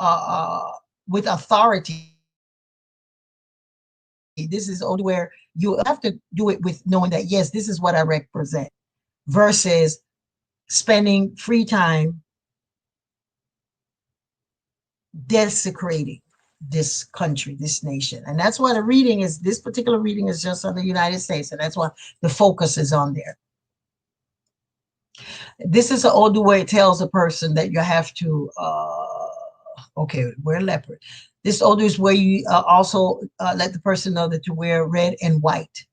with authority. This is only where you have to do it with knowing that, yes, this is what I represent, versus spending free time desecrating this country, this nation. And that's why the reading is, this particular reading is just on the United States. And that's why the focus is on there. This is an older way it tells a person that you have to, okay, wear leopard. This older is where you also let the person know that you wear red and white.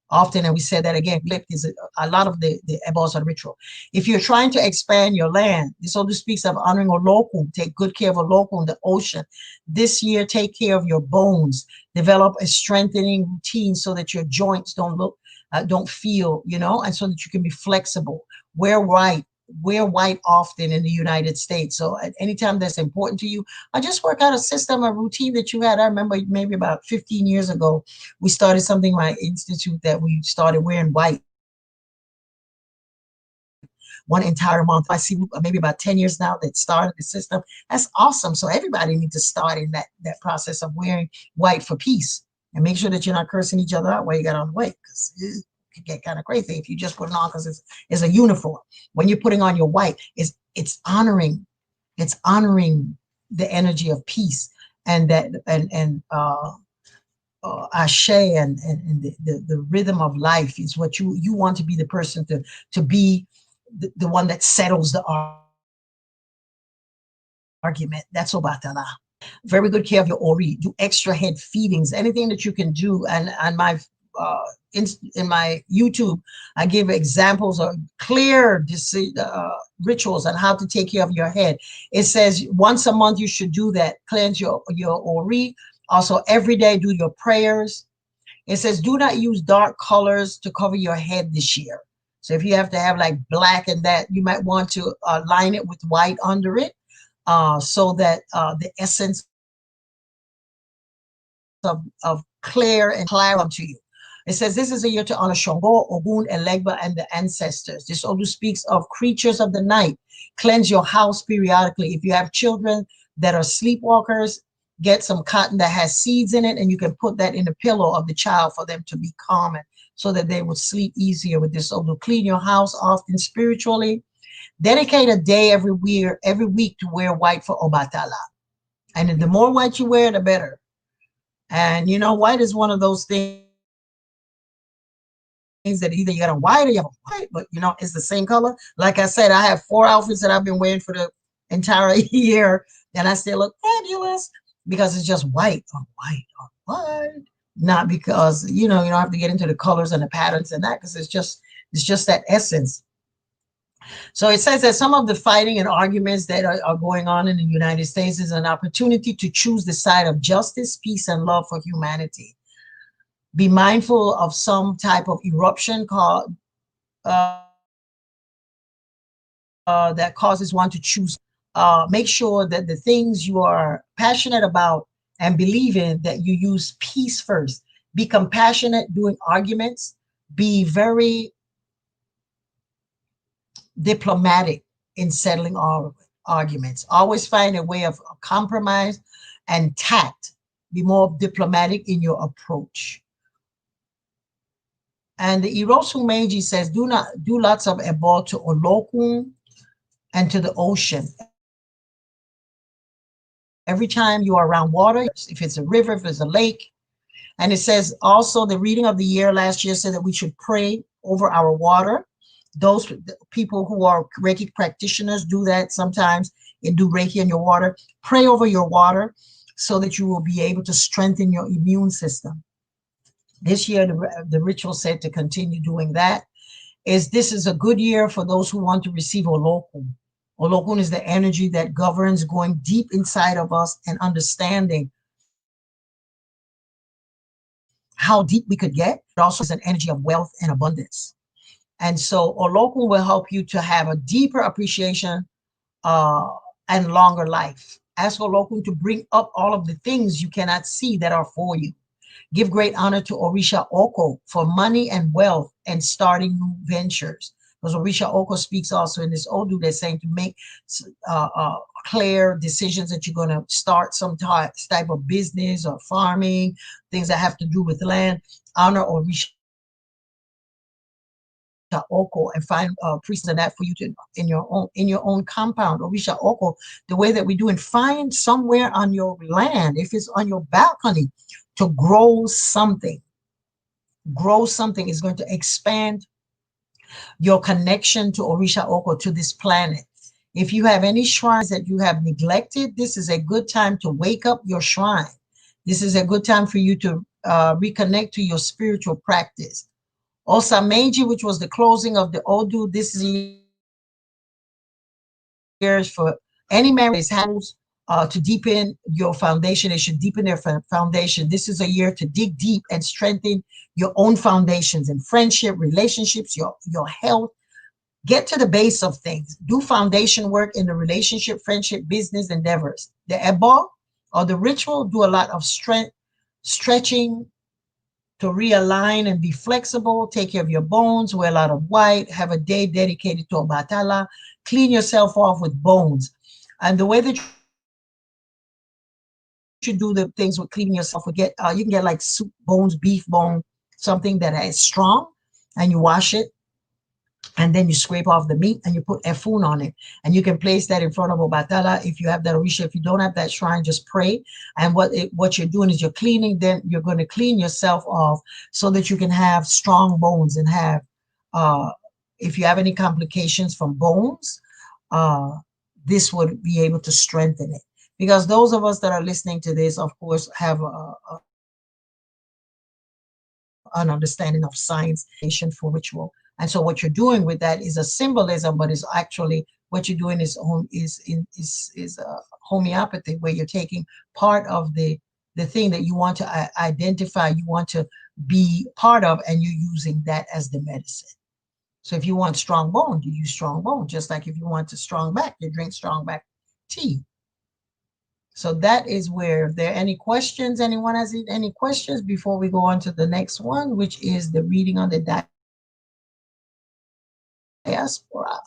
Often, and we said that again, Glip is a lot of the ebos are ritual. If you're trying to expand your land, this also speaks of honoring a local. Take good care of a local in the ocean. This year, take care of your bones. Develop a strengthening routine so that your joints don't feel, and so that you can be flexible. Wear white. Wear white often in the United States. So at any time that's important to you, I just work out a system, a routine that you had. I remember maybe about 15 years ago, we started something, my institute, that we started wearing white one entire month. I see maybe about 10 years now that started the system. That's awesome. So everybody needs to start in that process of wearing white for peace, and make sure that you're not cursing each other out while you got on white, because could get kind of crazy if you just put it on because it's a uniform. When you're putting on your white, it's honoring the energy of peace, and that and ashe and the rhythm of life is what you want to be, the person to be the one that settles the argument. That's Obatala. Very good care of your Ori. Do extra head feedings, anything that you can do. And my in my YouTube, I give examples of clear rituals on how to take care of your head. It says once a month you should do that. Cleanse your Ori. Also, every day do your prayers. It says do not use dark colors to cover your head this year. So if you have to have like black and that, you might want to line it with white under it, so that the essence of clear and clarity to you. It says this is a year to honor Shango, Ogun, Elegba, and the ancestors. This also speaks of creatures of the night. Cleanse your house periodically. If you have children that are sleepwalkers, get some cotton that has seeds in it, and you can put that in the pillow of the child for them to be calm, and so that they would sleep easier with this. So to clean your house often spiritually. Dedicate a day every week to wear white for Obatala. And the more white you wear, the better. And white is one of those things that either you got a white or you have a white, but it's the same color. Like I said, I have 4 outfits that I've been wearing for the entire year, and I still look fabulous because it's just white on white on white. Not because you don't have to get into the colors and the patterns and that, because it's just that essence. So it says that some of the fighting and arguments that are going on in the United States is an opportunity to choose the side of justice, peace, and love for humanity. Be mindful of some type of eruption called that causes one to choose. Make sure that the things you are passionate about and believe in, that you use peace first. Be compassionate during arguments. Be very diplomatic in settling all arguments. Always find a way of compromise and tact. Be more diplomatic in your approach. And the Irosu Meiji says, do lots of ebo to Olokun and to the ocean. Every time you are around water, if it's a river, if it's a lake, And it says also the reading of the year last year said that we should pray over our water. Those people who are Reiki practitioners do that sometimes and do Reiki in your water. Pray over your water so that you will be able to strengthen your immune system. This year, the ritual said to continue doing that. This is a good year for those who want to receive Olokun. Olokun is the energy that governs going deep inside of us and understanding how deep we could get. It also is an energy of wealth and abundance. And so Olokun will help you to have a deeper appreciation and longer life. Ask Olokun to bring up all of the things you cannot see that are for you. Give great honor to Orisha Oko for money and wealth and starting new ventures. Because Orisha Oko speaks also in this Odu, they're saying to make clear decisions that you're going to start some type of business or farming, things that have to do with land. Honor Orisha Oko and find priests of that for you to in your own compound. Orisha Oko, the way that we do, and find somewhere on your land, if it's on your balcony, to grow something. Grow something is going to expand your connection to Orisha Oko, to this planet. If you have any shrines that you have neglected, this is a good time to wake up your shrine. This is a good time for you to reconnect to your spiritual practice. Osameji, which was the closing of the Odu, this is years for any marriage house to deepen your foundation. It should deepen their foundation. This is a year to dig deep and strengthen your own foundations in friendship, relationships, your health. Get to the base of things. Do foundation work in the relationship, friendship, business endeavors. The Ebo or the ritual do a lot of stretching to realign and be flexible. Take care of your bones. Wear a lot of white. Have a day dedicated to Obatala. Clean yourself off with bones. And the way that you do the things with cleaning yourself, you can get like soup bones, beef bone, something that is strong, and you wash it. And then you scrape off the meat and you put efun on it. And you can place that in front of Obatala if you have that Orisha. If you don't have that shrine, just pray. And what you're doing is you're cleaning, then you're going to clean yourself off so that you can have strong bones and have, if you have any complications from bones, this would be able to strengthen it. Because those of us that are listening to this, of course, have an understanding of science for ritual. And so what you're doing with that is a symbolism, but it's actually what you're doing is homeopathy, where you're taking part of the thing that you want to identify, you want to be part of, and you're using that as the medicine. So if you want strong bone, you use strong bone. Just like if you want a strong back, you drink strong back tea. So that is where, if there are any questions, anyone has any questions before we go on to the next one, which is the reading on the Diaspora.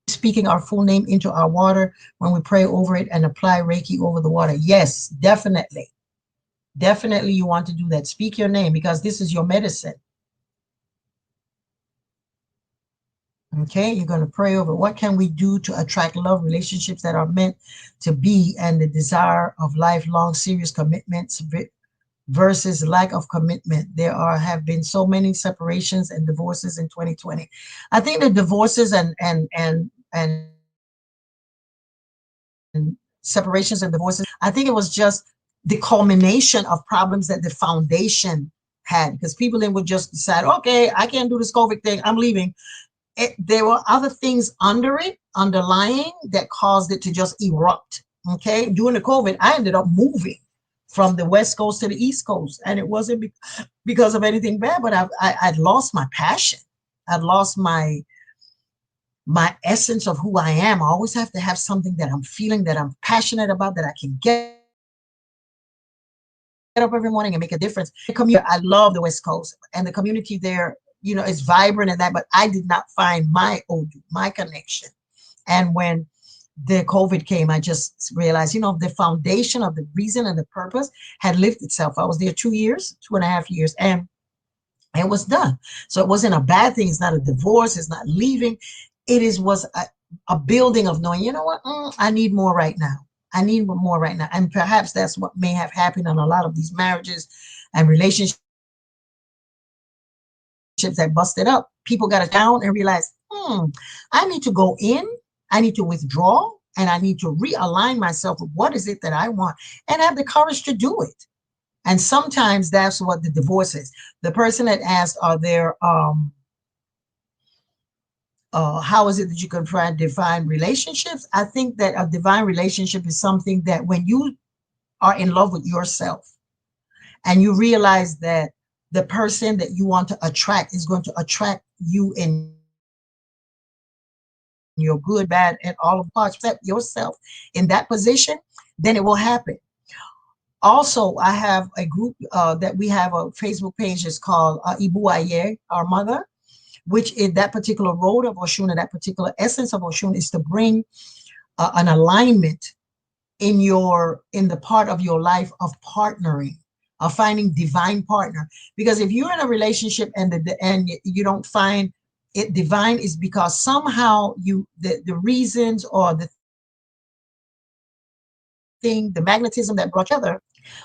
Speaking our full name into our water when we pray over it and apply Reiki over the water. Yes, definitely. Definitely you want to do that. Speak your name, because this is your medicine. Okay, you're going to pray over what can we do to attract love, relationships that are meant to be, and the desire of lifelong serious commitments versus lack of commitment. There have been so many separations and divorces in 2020. I think the divorces and separations and divorces, I think it was just the culmination of problems that the foundation had, because people then would just decide, okay, I can't do this COVID thing, I'm leaving. There were other things underlying that caused it to just erupt. Okay, during the COVID, I ended up moving from the West Coast to the East Coast, and it wasn't because of anything bad, but I'd lost my passion. I'd lost my essence of who I am. I always have to have something that I'm feeling, that I'm passionate about, that I can get up every morning and make a difference. I love the West Coast, and the community there, you know, is vibrant and that, but I did not find my Odu, my connection. And when the COVID came, I just realized, you know, the foundation of the reason and the purpose had lifted itself. I was there 2 years, 2.5 years, and it was done. So it wasn't a bad thing. It's not a divorce. It's not leaving. Was a building of knowing, you know what, I need more right now. I need more right now. And perhaps that's what may have happened in a lot of these marriages and relationships that busted up, people got to down and realize, I need to go in, I need to withdraw, and I need to realign myself with what is it that I want and have the courage to do it. And sometimes that's what the divorce is. The person that asked, are there, how is it that you can find divine relationships? I think that a divine relationship is something that when you are in love with yourself and you realize that the person that you want to attract is going to attract you in your good, bad, and all of parts, set yourself in that position, then it will happen. Also, I have a group that we have a Facebook page. It's called Ibu Our Mother, which is that particular road of Oshun, and that particular essence of Oshun is to bring an alignment in the part of your life of partnering, of finding divine partner. Because if you're in a relationship and you don't find it divine, is because somehow the reasons or the magnetism that brought you together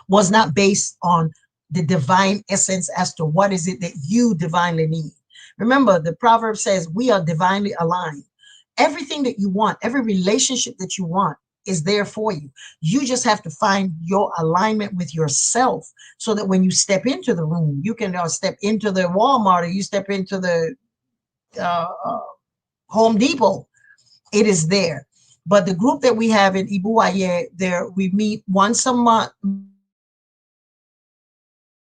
was not based on the divine essence as to what is it that you divinely need. Remember, the proverb says we are divinely aligned. Everything that you want, every relationship that you want is there for you. You just have to find your alignment with yourself so that when you step into the room, you can step into the Walmart or you step into the Home Depot, it is there. But the group that we have in Ibuaye, there we meet once a month,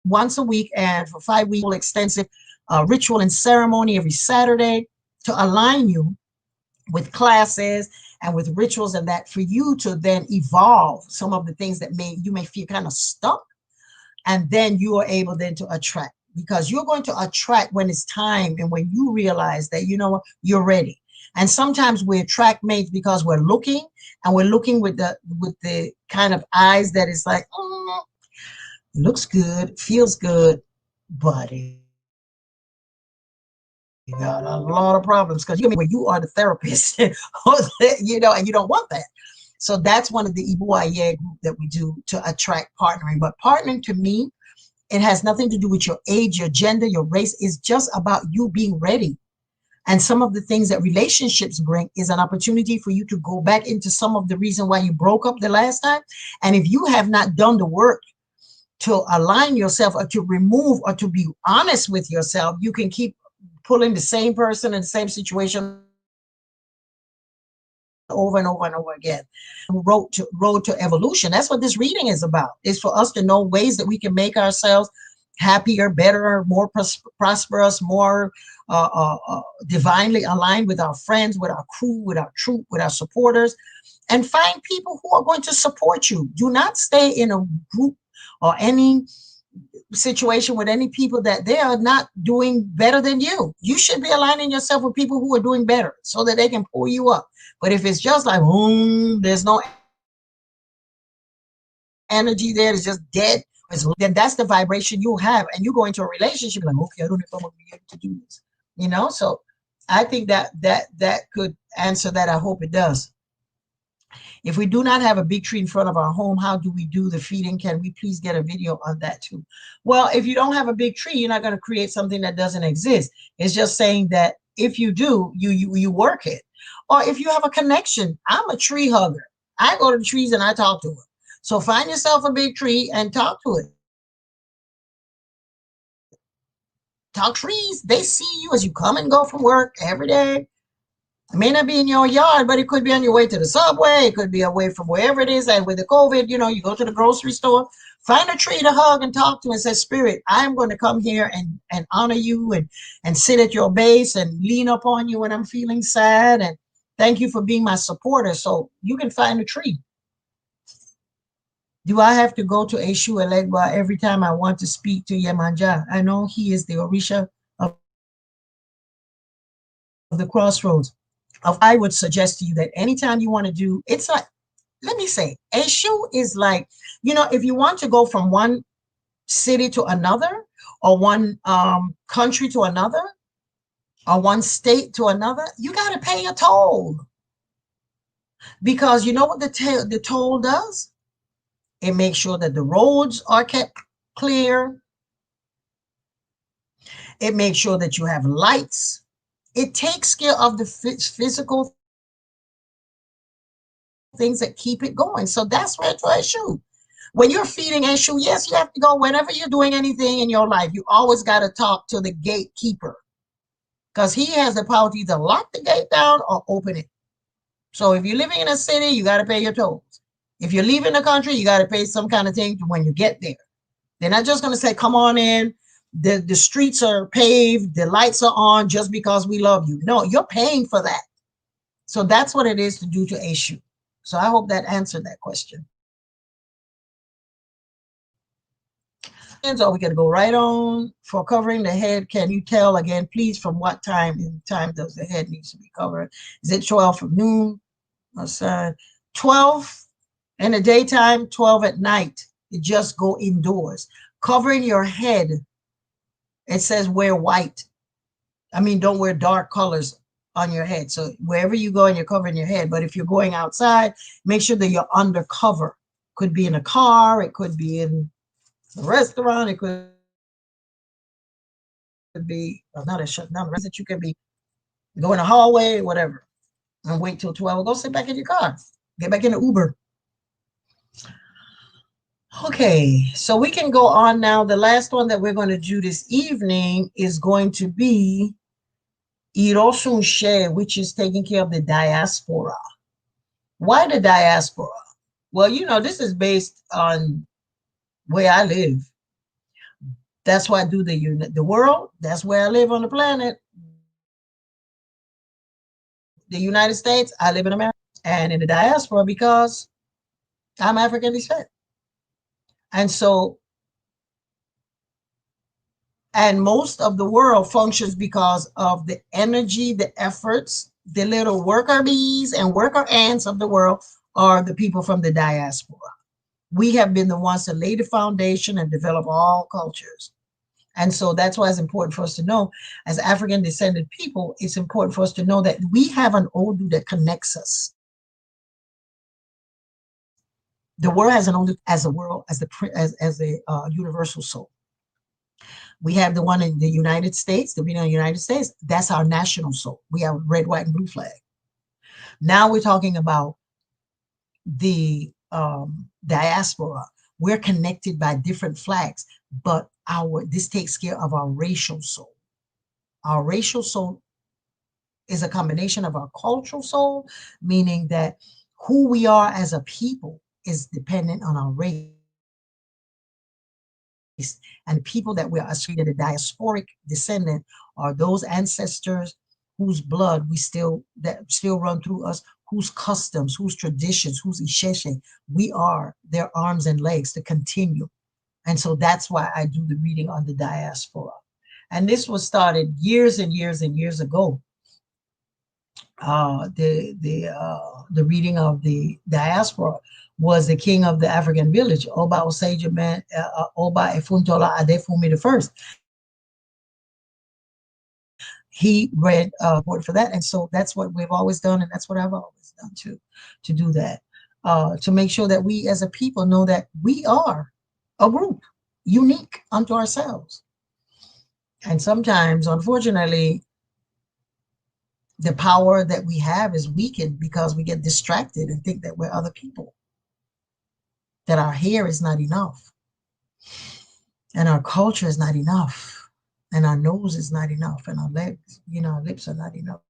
once a week, and for 5 weeks, extensive ritual and ceremony every Saturday to align you with classes and with rituals, and that for you to then evolve some of the things that you may feel kind of stuck, and then you are able then to attract, because you're going to attract when it's time and when you realize that, you know what, you're ready. And sometimes we attract mates because we're looking, and we're looking with the kind of eyes that is like, it looks good, feels good, but it got a lot of problems, because you are the therapist, and you don't want that. So that's one of the Ibuaye group that we do to attract partnering. But partnering, to me, it has nothing to do with your age, your gender, your race. It's just about you being ready. And some of the things that relationships bring is an opportunity for you to go back into some of the reason why you broke up the last time. And if you have not done the work to align yourself or to remove or to be honest with yourself, you can keep pulling the same person in the same situation over and over and over again. Road to evolution. That's what this reading is about. It's for us to know ways that we can make ourselves happier, better, more prosperous, more divinely aligned with our friends, with our crew, with our troop, with our supporters, and find people who are going to support you. Do not stay in a group or any situation with any people that they are not doing better than you. You should be aligning yourself with people who are doing better so that they can pull you up. But if it's just like, there's no energy there, it's just dead, then that's the vibration you have. And you go into a relationship like, okay, I don't know if I'm going to be able to do this. So I think that could answer that. I hope it does. If we do not have a big tree in front of our home, how do we do the feeding? Can we please get a video on that too? Well, if you don't have a big tree, you're not going to create something that doesn't exist. It's just saying that if you do, you work it. Or if you have a connection, I'm a tree hugger. I go to the trees and I talk to them. So find yourself a big tree and talk to it. Talk trees. They see you as you come and go from work every day. It may not be in your yard, but it could be on your way to the subway. It could be away from wherever it is. And with the COVID, you go to the grocery store, find a tree to hug and talk to and say, Spirit, I'm going to come here and honor you and sit at your base and lean up on you when I'm feeling sad. And thank you for being my supporter. So you can find a tree. Do I have to go to Eshu Elegba every time I want to speak to Yemanja? I know he is the Orisha of the crossroads. I would suggest to you that anytime you want to do, it's like, let me say, Eshu is like, if you want to go from one city to another, or one country to another, or one state to another, you got to pay a toll. Because you know what the toll does? It makes sure that the roads are kept clear. It makes sure that you have lights. It takes care of the physical things that keep it going. So that's spiritual issue. When you're feeding issue, yes, you have to go whenever you're doing anything in your life. You always got to talk to the gatekeeper because he has the power to either lock the gate down or open it. So if you're living in a city, you got to pay your tolls. If you're leaving the country, you got to pay some kind of thing when you get there. They're not just going to say, come on in. The streets are paved. The lights are on just because we love you. No, you're paying for that. So that's what it is to do to issue. So I hope that answered that question. So we got to go right on for covering the head. Can you tell again, please, from what time in time does the head needs to be covered? Is it 12 from noon? 12 in the daytime, 12 at night. You just go indoors. Covering your head, it says wear white. I mean, don't wear dark colors on your head. So wherever you go and you're covering your head, but if you're going outside, make sure that you're under cover. Could be in a car, it could be in a restaurant, it could be not a shut down that you can be go in a hallway, whatever, and wait till 12. Go sit back in your car. Get back in the Uber. Okay, so we can go on now. The last one that we're going to do this evening is going to be Irosun, which is taking care of the diaspora. Why the diaspora? Well, you know, this is based on where I live. That's why I do the world. That's where I live on the planet. The United States, I live in America, and in the diaspora because I'm African descent. And so, and most of the world functions because of the energy, the efforts, the little worker bees and worker ants of the world are the people from the diaspora. We have been the ones to lay the foundation and develop all cultures. And so that's why it's important for us to know, as African descended people, it's important for us to know that we have an Odu that connects us. The world has an Odu as a world, as a universal soul. We have the one in the United States, the one in the United States. That's our national soul. We have red, white, and blue flag. Now we're talking about the diaspora. We're connected by different flags, but this takes care of our racial soul. Our racial soul is a combination of our cultural soul, meaning that who we are as a people is dependent on our race. And people that we are associated, the diasporic descendant, are those ancestors whose blood that still run through us, whose customs, whose traditions, whose isheshe, we are their arms and legs to continue. And so that's why I do the reading on the diaspora. And this was started years and years and years ago. The reading of the diaspora was the king of the African village, Oba Osajaman, Oba Efuntola Adefumi I. He read word for that, and so that's what we've always done, and that's what I've always done too, to do that, to make sure that we as a people know that we are a group unique unto ourselves. And sometimes, unfortunately, the power that we have is weakened because we get distracted and think that we're other people, that our hair is not enough, and our culture is not enough, and our nose is not enough, and our legs, our lips are not enough.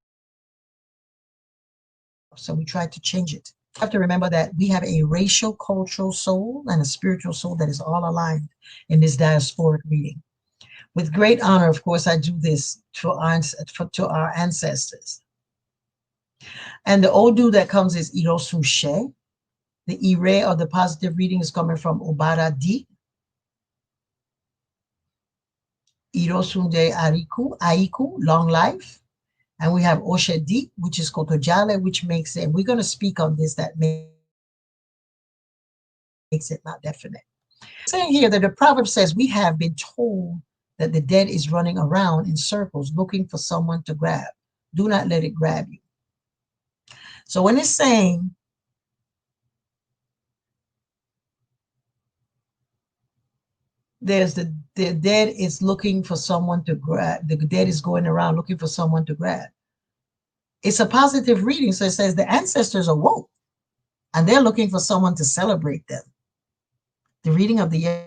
So we try to change it. You have to remember that we have a racial, cultural soul and a spiritual soul that is all aligned in this diasporic reading. With great honor, of course, I do this to our ancestors. And the Odu that comes is Irosun. The Ire of the positive reading is coming from Obara D. Irosunde Aiku, long life. And we have Oshedi, which is Kotojale, which makes it, we're going to speak on this, that makes it not definite. Saying here that the proverb says, we have been told that the dead is running around in circles looking for someone to grab. Do not let it grab you. So when it's saying, There's the dead is looking for someone to grab. The dead is going around looking for someone to grab. It's a positive reading. So it says the ancestors awoke and they're looking for someone to celebrate them. The reading of the year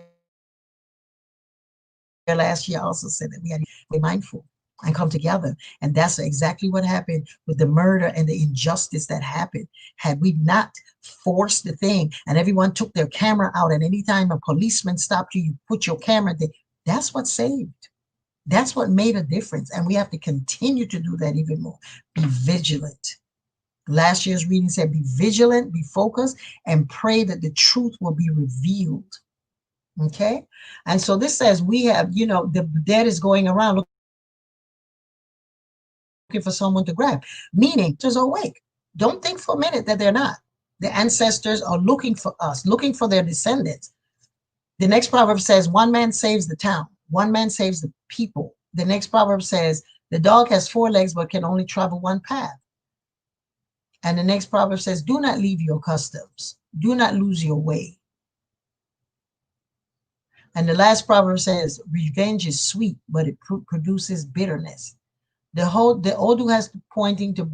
last year also said that we had to be mindful and come together. And that's exactly what happened with the murder and the injustice that happened. Had we not forced the thing and everyone took their camera out, and anytime a policeman stopped you, you put your camera there, that's what saved. That's what made a difference. And we have to continue to do that even more. Be vigilant. Last year's reading said, be vigilant, be focused, and pray that the truth will be revealed. Okay? And so this says we have, the dead is going around looking for someone to grab, meaning just awake. Don't think for a minute that they're not. The ancestors are looking for us, looking for their descendants. The next proverb says, one man saves the town. One man saves the people. The next proverb says, the dog has 4 legs but can only travel one path. And the next proverb says, do not leave your customs. Do not lose your way. And the last proverb says, revenge is sweet, but it produces bitterness. The Odu has pointing to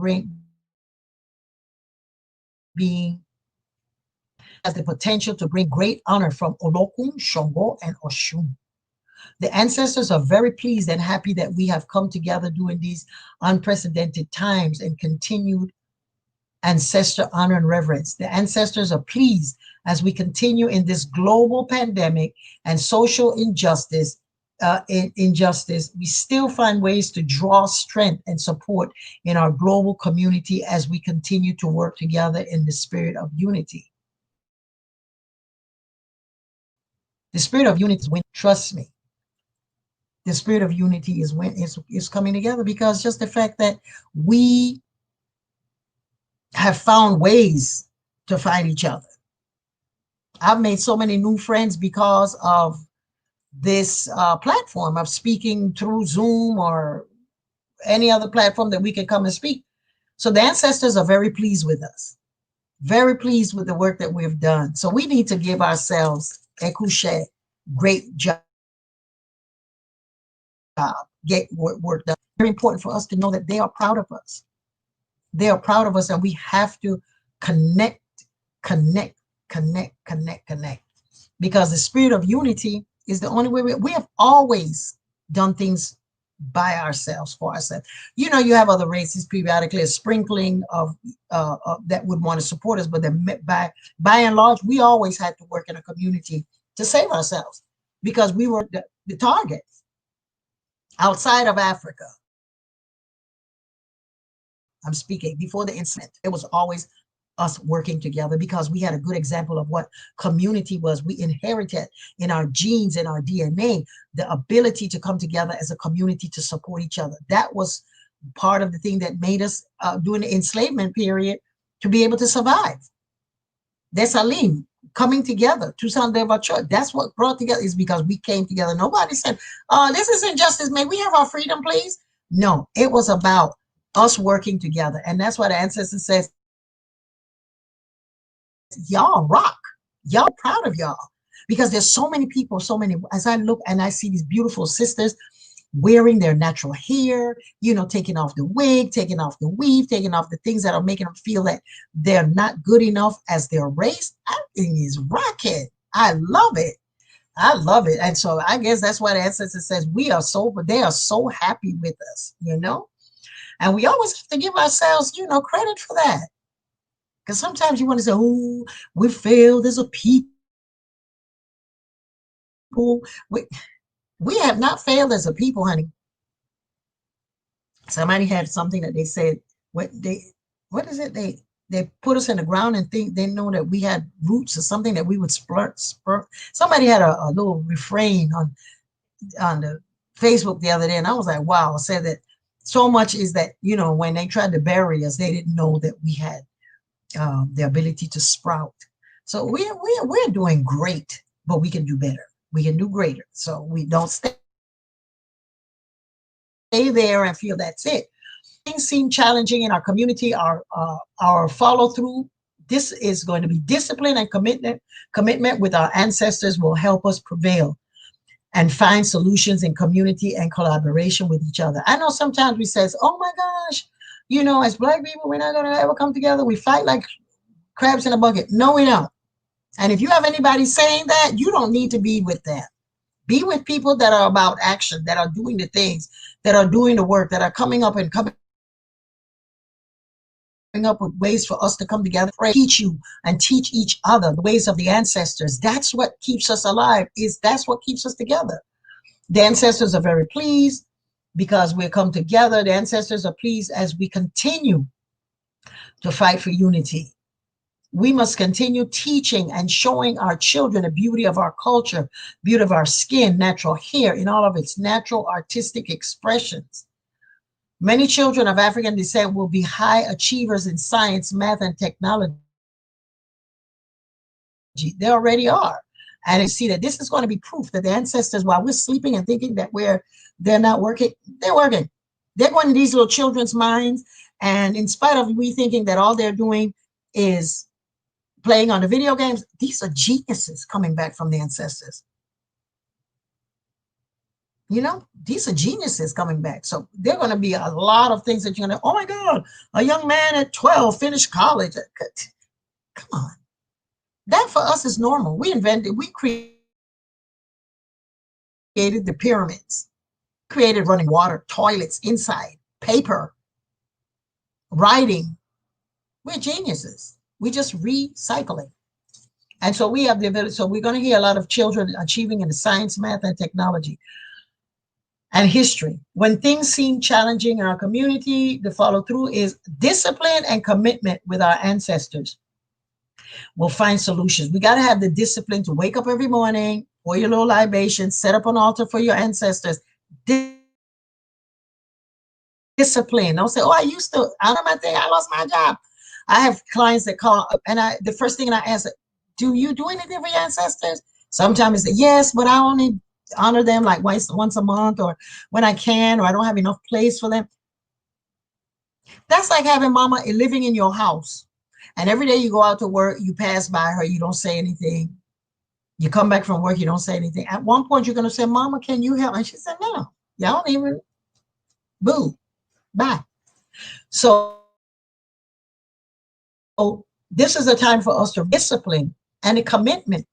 has the potential to bring great honor from Olokun, Shongo, and Oshun. The ancestors are very pleased and happy that we have come together during these unprecedented times and continued ancestor honor and reverence. The ancestors are pleased as we continue in this global pandemic and social injustice. We still find ways to draw strength and support in our global community as we continue to work together in the spirit of unity. The spirit of unity is when, trust me, the spirit of unity is when it's coming together, because just the fact that we have found ways to find each other. I've made so many new friends because of this platform of speaking through Zoom or any other platform that we can come and speak. So the ancestors are very pleased with us, very pleased with the work that we've done. So we need to give ourselves Ekushe, great job, get work done. Very important for us to know that they are proud of us. They are proud of us, and we have to connect, because the spirit of unity is the only way we have always done things by ourselves, for ourselves. You have other races periodically a sprinkling of that would want to support us, but by and large, we always had to work in a community to save ourselves, because we were the target. Outside of Africa, I'm speaking before the incident, it was always us working together, because we had a good example of what community was. We inherited in our genes, in our DNA, the ability to come together as a community to support each other. That was part of the thing that made us, during the enslavement period, to be able to survive. Desalim, coming together, Toussaint Louverture, that's what brought together, is because we came together. Nobody said, this is injustice, may we have our freedom, please? No, it was about us working together. And that's why the ancestor says, y'all rock. Y'all proud of y'all, because there's so many people, as I look and I see these beautiful sisters wearing their natural hair, taking off the wig, taking off the weave, taking off the things that are making them feel that they're not good enough as their race. Everything is rocking. I love it. I love it. And so I guess that's why the ancestor says they are so happy with us, and we always have to give ourselves, credit for that. Because sometimes you want to say, oh, we failed as a people. We have not failed as a people, honey. Somebody had something that they said, what is it? They put us in the ground and think they know that we had roots or something that we would spur. Somebody had a little refrain on the Facebook the other day, and I was like, wow. I said that so much is that, when they tried to bury us, they didn't know that we had the ability to sprout. So we're doing great, but we can do better. We can do greater. So we don't stay there and feel that's it. Things seem challenging in our community, our follow through. This is going to be discipline and commitment with our ancestors will help us prevail. and find solutions in community and collaboration with each other. I know sometimes we says, oh my gosh, you know, as Black people, we're not going to ever come together. We fight like crabs in a bucket. No, we don't. And if you have anybody saying that, you don't need to be with them. Be with people that are about action, that are doing the things, that are doing the work, that are coming up with ways for us to come together, teach you and teach each other the ways of the ancestors. That's what keeps us alive. That's what keeps us together. The ancestors are very pleased because we come together. The ancestors are pleased as we continue to fight for unity. We must continue teaching and showing our children the beauty of our culture, beauty of our skin, natural hair in all of its natural artistic expressions. Many children of African descent will be high achievers in science, math, and technology. They already are. And you see that this is going to be proof that the ancestors, while we're sleeping and thinking that they're not working, they're working. They're going to these little children's minds. And in spite of we thinking that all they're doing is playing on the video games, these are geniuses coming back from the ancestors. You know, these are geniuses coming back. So there are going to be a lot of things that you're going to, oh my God, a young man at 12 finished college. Come on. That for us is normal. We created the pyramids, created running water, toilets, inside, paper, writing. We're geniuses. We just recycling. And so we have the ability. So we're going to hear a lot of children achieving in the science, math, and technology and history. When things seem challenging in our community, the follow through is discipline and commitment with our ancestors. We'll find solutions. We got to have the discipline to wake up every morning, pour your little libation, set up an altar for your ancestors. Discipline. Don't say, oh, I used to, I don't know my thing, I lost my job. I have clients that call and the first thing I ask, do you do anything for your ancestors? Sometimes they say, yes, but I only honor them like once a month or when I can, or I don't have enough place for them. That's like having mama living in your house. And every day you go out to work, you pass by her, you don't say anything. You come back from work, you don't say anything. At one point, you're going to say, Mama, can you help? And she said, no, y'all don't even, boo, bye. So this is a time for us to discipline and a commitment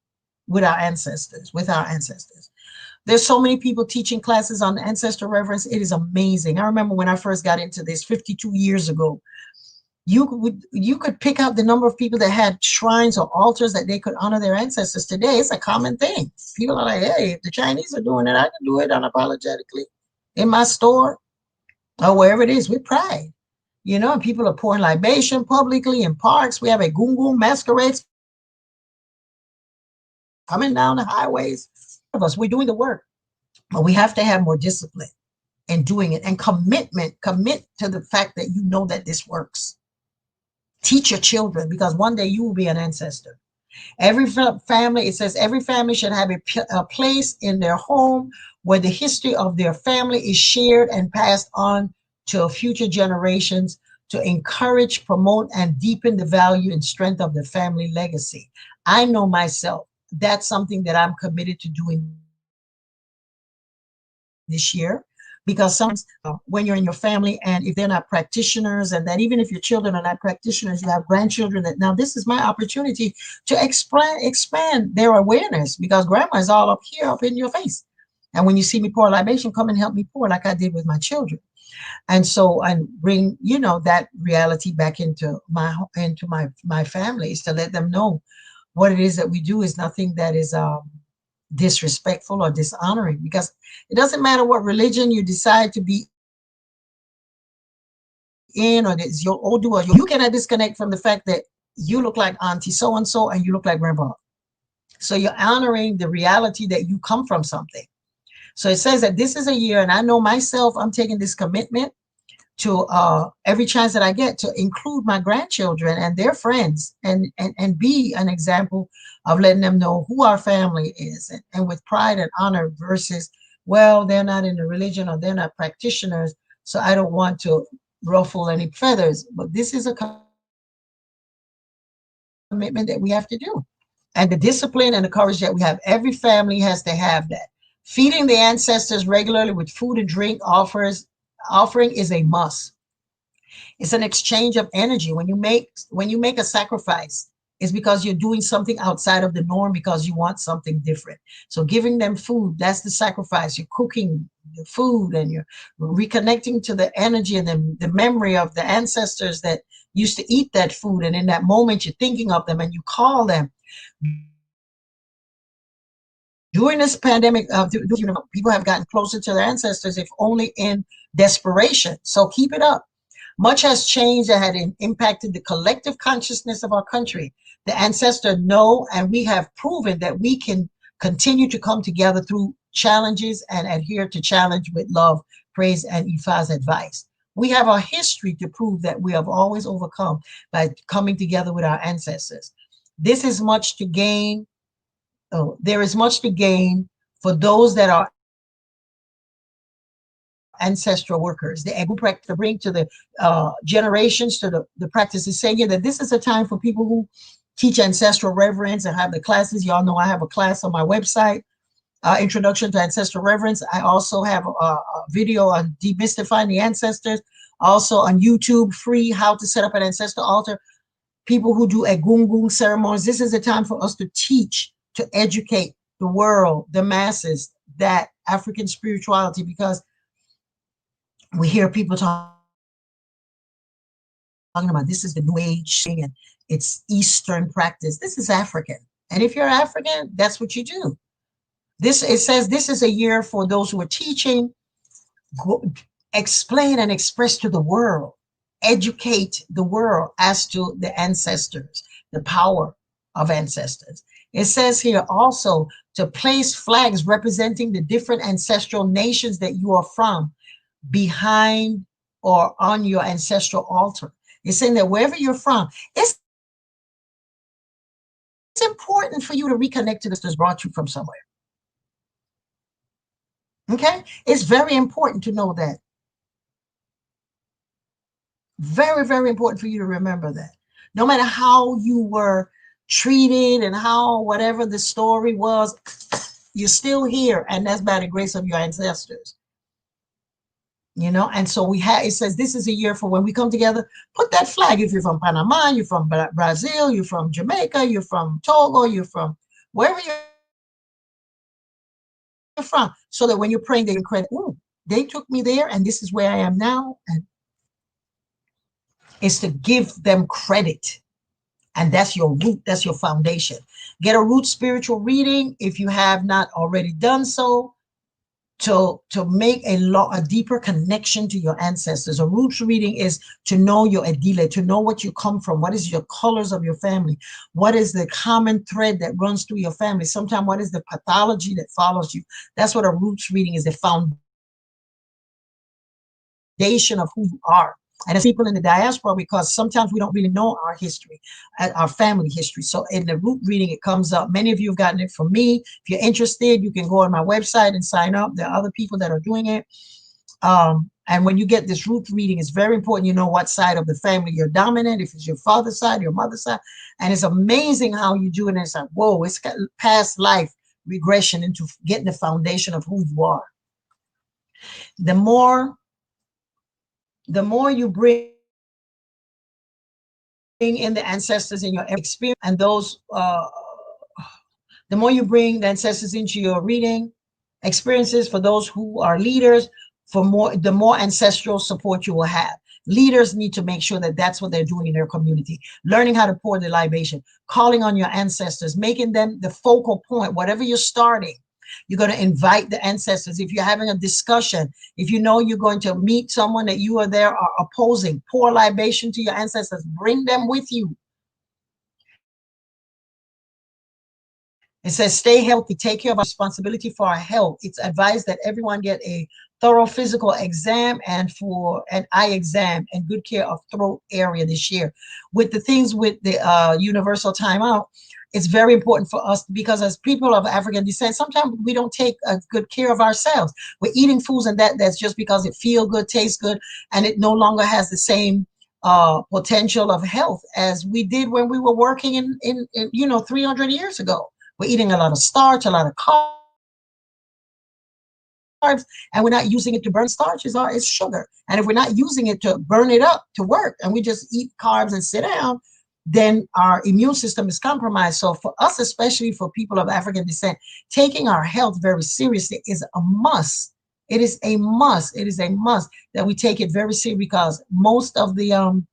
with our ancestors, There's so many people teaching classes on ancestor reverence. It is amazing. I remember when I first got into this 52 years ago, you could pick out the number of people that had shrines or altars that they could honor their ancestors. Today, it's a common thing. People are like, hey, if the Chinese are doing it, I can do it unapologetically in my store or wherever it is with pride. You know, and people are pouring libation publicly in parks. We have a gungun masquerades coming down the highways. Of us, we're doing the work, but we have to have more discipline in doing it and commitment. Commit to the fact that you know that this works. Teach your children, because one day you will be an ancestor. Every family, it says every family should have a place in their home where the history of their family is shared and passed on to future generations to encourage, promote, and deepen the value and strength of the family legacy. I know myself, that's something that I'm committed to doing this year. Because sometimes when you're in your family and if they're not practitioners, and that even if your children are not practitioners, you have grandchildren that now this is my opportunity to expand their awareness, because grandma is all up here, up in your face. And when you see me pour libation, come and help me pour like I did with my children. And so I bring, you know, that reality back into my families to let them know what it is that we do is nothing that is disrespectful or dishonoring, because it doesn't matter what religion you decide to be in, or it's your Odu, or you cannot disconnect from the fact that you look like auntie so-and-so and you look like grandpa. So you're honoring the reality that you come from something. So it says that this is a year, and I know myself, I'm taking this commitment to every chance that I get to include my grandchildren and their friends and be an example of letting them know who our family is, and with pride and honor versus, well, they're not in the religion or they're not practitioners, so I don't want to ruffle any feathers. But this is a commitment that we have to do. And the discipline and the courage that we have, every family has to have that. Feeding the ancestors regularly with food and drink offering is a must. It's an exchange of energy. When you make a sacrifice, it's because you're doing something outside of the norm because you want something different. So giving them food, that's the sacrifice. You're cooking the food and you're reconnecting to the energy and the memory of the ancestors that used to eat that food. And in that moment, you're thinking of them and you call them. During this pandemic, people have gotten closer to their ancestors, if only in desperation. So keep it up. Much has changed that had impacted the collective consciousness of our country. The ancestors know, and we have proven that we can continue to come together through challenges and adhere to challenge with love, praise, and Ifa's advice. We have a history to prove that we have always overcome by coming together with our ancestors. This is much to gain. Oh, there is much to gain for those that are ancestral workers. The Egwu practice to bring to the generations to the practice is saying that this is a time for people who teach ancestral reverence and have the classes. Y'all know I have a class on my website, Introduction to Ancestral Reverence. I also have a video on demystifying the ancestors. Also on YouTube, free, how to set up an ancestral altar. People who do Egungun ceremonies. This is a time for us to teach, to educate the world, the masses, that African spirituality, because we hear people talking about this is the New Age thing and it's Eastern practice. This is African. And if you're African, that's what you do. It says this is a year for those who are teaching, explain and express to the world, educate the world as to the ancestors, the power of ancestors. It says here also to place flags representing the different ancestral nations that you are from behind or on your ancestral altar. It's saying that wherever you're from, it's important for you to reconnect to this that's brought you from somewhere. Okay? It's very important to know that. Very, very important for you to remember that. No matter how you were treated and how whatever the story was, you're still here, and that's by the grace of your ancestors. And so it says this is a year for when we come together, put that flag. If you're from Panama, you're from Brazil, you're from Jamaica, you're from Togo, you're from wherever you're from, so that when you're praying, they can credit, oh, they took me there and this is where I am now. And it's to give them credit. And that's your root, that's your foundation. Get a root spiritual reading if you have not already done so, to make a deeper connection to your ancestors. A roots reading is to know your edile, to know what you come from, what is your colors of your family, what is the common thread that runs through your family, sometimes what is the pathology that follows you. That's what a roots reading is, the foundation of who you are. And as people in the diaspora, because sometimes we don't really know our history, our family history. So in the root reading, it comes up. Many of you have gotten it from me. If you're interested, you can go on my website and sign up. There are other people that are doing it. And when you get this root reading, it's very important you know what side of the family you're dominant, if it's your father's side, your mother's side. And it's amazing how you do it. And it's like, whoa, it's got past life regression into getting the foundation of who you are. The more you bring in the ancestors in your experience, and those the more you bring the ancestors into your reading experiences, for those who are leaders, the more ancestral support you will have. Leaders need to make sure that that's what they're doing in their community, learning how to pour the libation, calling on your ancestors, making them the focal point. Whatever you're starting, you're going to invite the ancestors. If you're having a discussion, if you know you're going to meet someone that you are there are opposing, pour libation to your ancestors. Bring them with you. It says, stay healthy, take care of our responsibility for our health. It's advised that everyone get a thorough physical exam and for an eye exam and good care of throat area this year. With the things with the universal timeout, it's very important for us, because as people of African descent, sometimes we don't take a good care of ourselves. We're eating foods and that's just because it feels good, tastes good, and it no longer has the same potential of health as we did when we were working in 300 years ago. We're eating a lot of starch, a lot of carbs, and we're not using it to burn starches, or it's sugar. And if we're not using it to burn it up to work, and we just eat carbs and sit down, then our immune system is compromised. So for us, especially for people of African descent, taking our health very seriously is a must. It is a must. It is a must that we take it very seriously, because most of the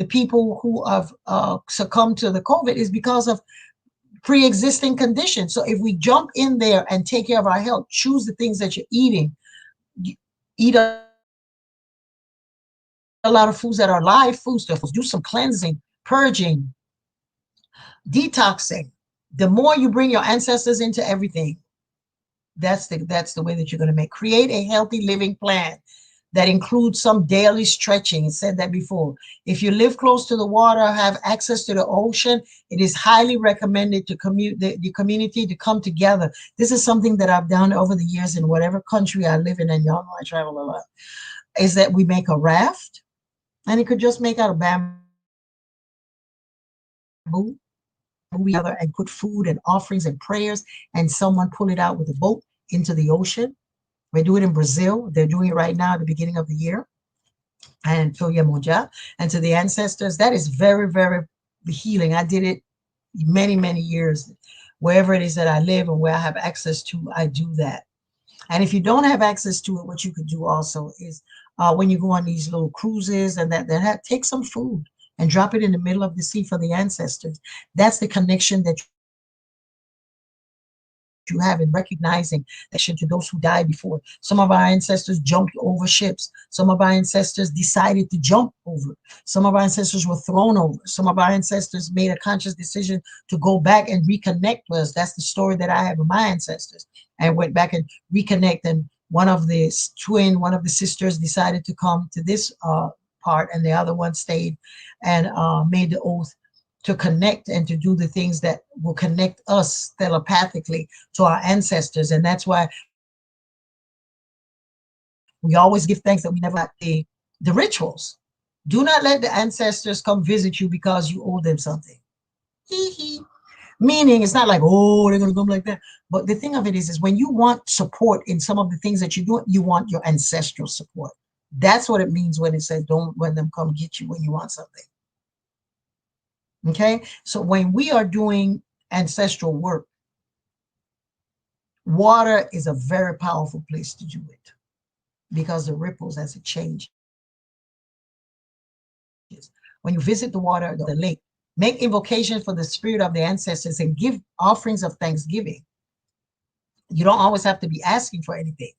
people who have succumbed to the COVID is because of pre-existing conditions. So if we jump in there and take care of our health, choose the things that you're eating, eat a lot of foods that are live foods, do some cleansing, purging, detoxing. The more you bring your ancestors into everything, that's the way that you're going to create a healthy living plan that includes some daily stretching. I said that before. If you live close to the water, have access to the ocean, it is highly recommended to the community to come together. This is something that I've done over the years in whatever country I live in, and y'all know I travel a lot, is that we make a raft, and it could just make out of bamboo together, and put food and offerings and prayers, and someone pull it out with a boat into the ocean. We do it in Brazil. They're doing it right now at the beginning of the year. And and to the ancestors, that is very, very healing. I did it many, many years. Wherever it is that I live and where I have access to, I do that. And if you don't have access to it, what you could do also is when you go on these little cruises and take some food and drop it in the middle of the sea for the ancestors. That's the connection that you have in recognizing connection to those who died before. Some of our ancestors jumped over ships. Some of our ancestors decided to jump over. Some of our ancestors were thrown over. Some of our ancestors made a conscious decision to go back and reconnect with us. That's the story that I have of my ancestors. And went back and reconnect. And one of the sisters decided to come to this part, and the other one stayed and made the oath to connect and to do the things that will connect us telepathically to our ancestors. And that's why we always give thanks that we never got the rituals. Do not let the ancestors come visit you because you owe them something. Meaning, it's not like, oh, they're going to come like that. But the thing of it is when you want support in some of the things that you do, you want your ancestral support. That's what it means when it says, don't let them come get you when you want something. Okay, so when we are doing ancestral work, water is a very powerful place to do it, because the ripples as it changes. When you visit the water, the lake, make invocation for the spirit of the ancestors and give offerings of thanksgiving. You don't always have to be asking for anything.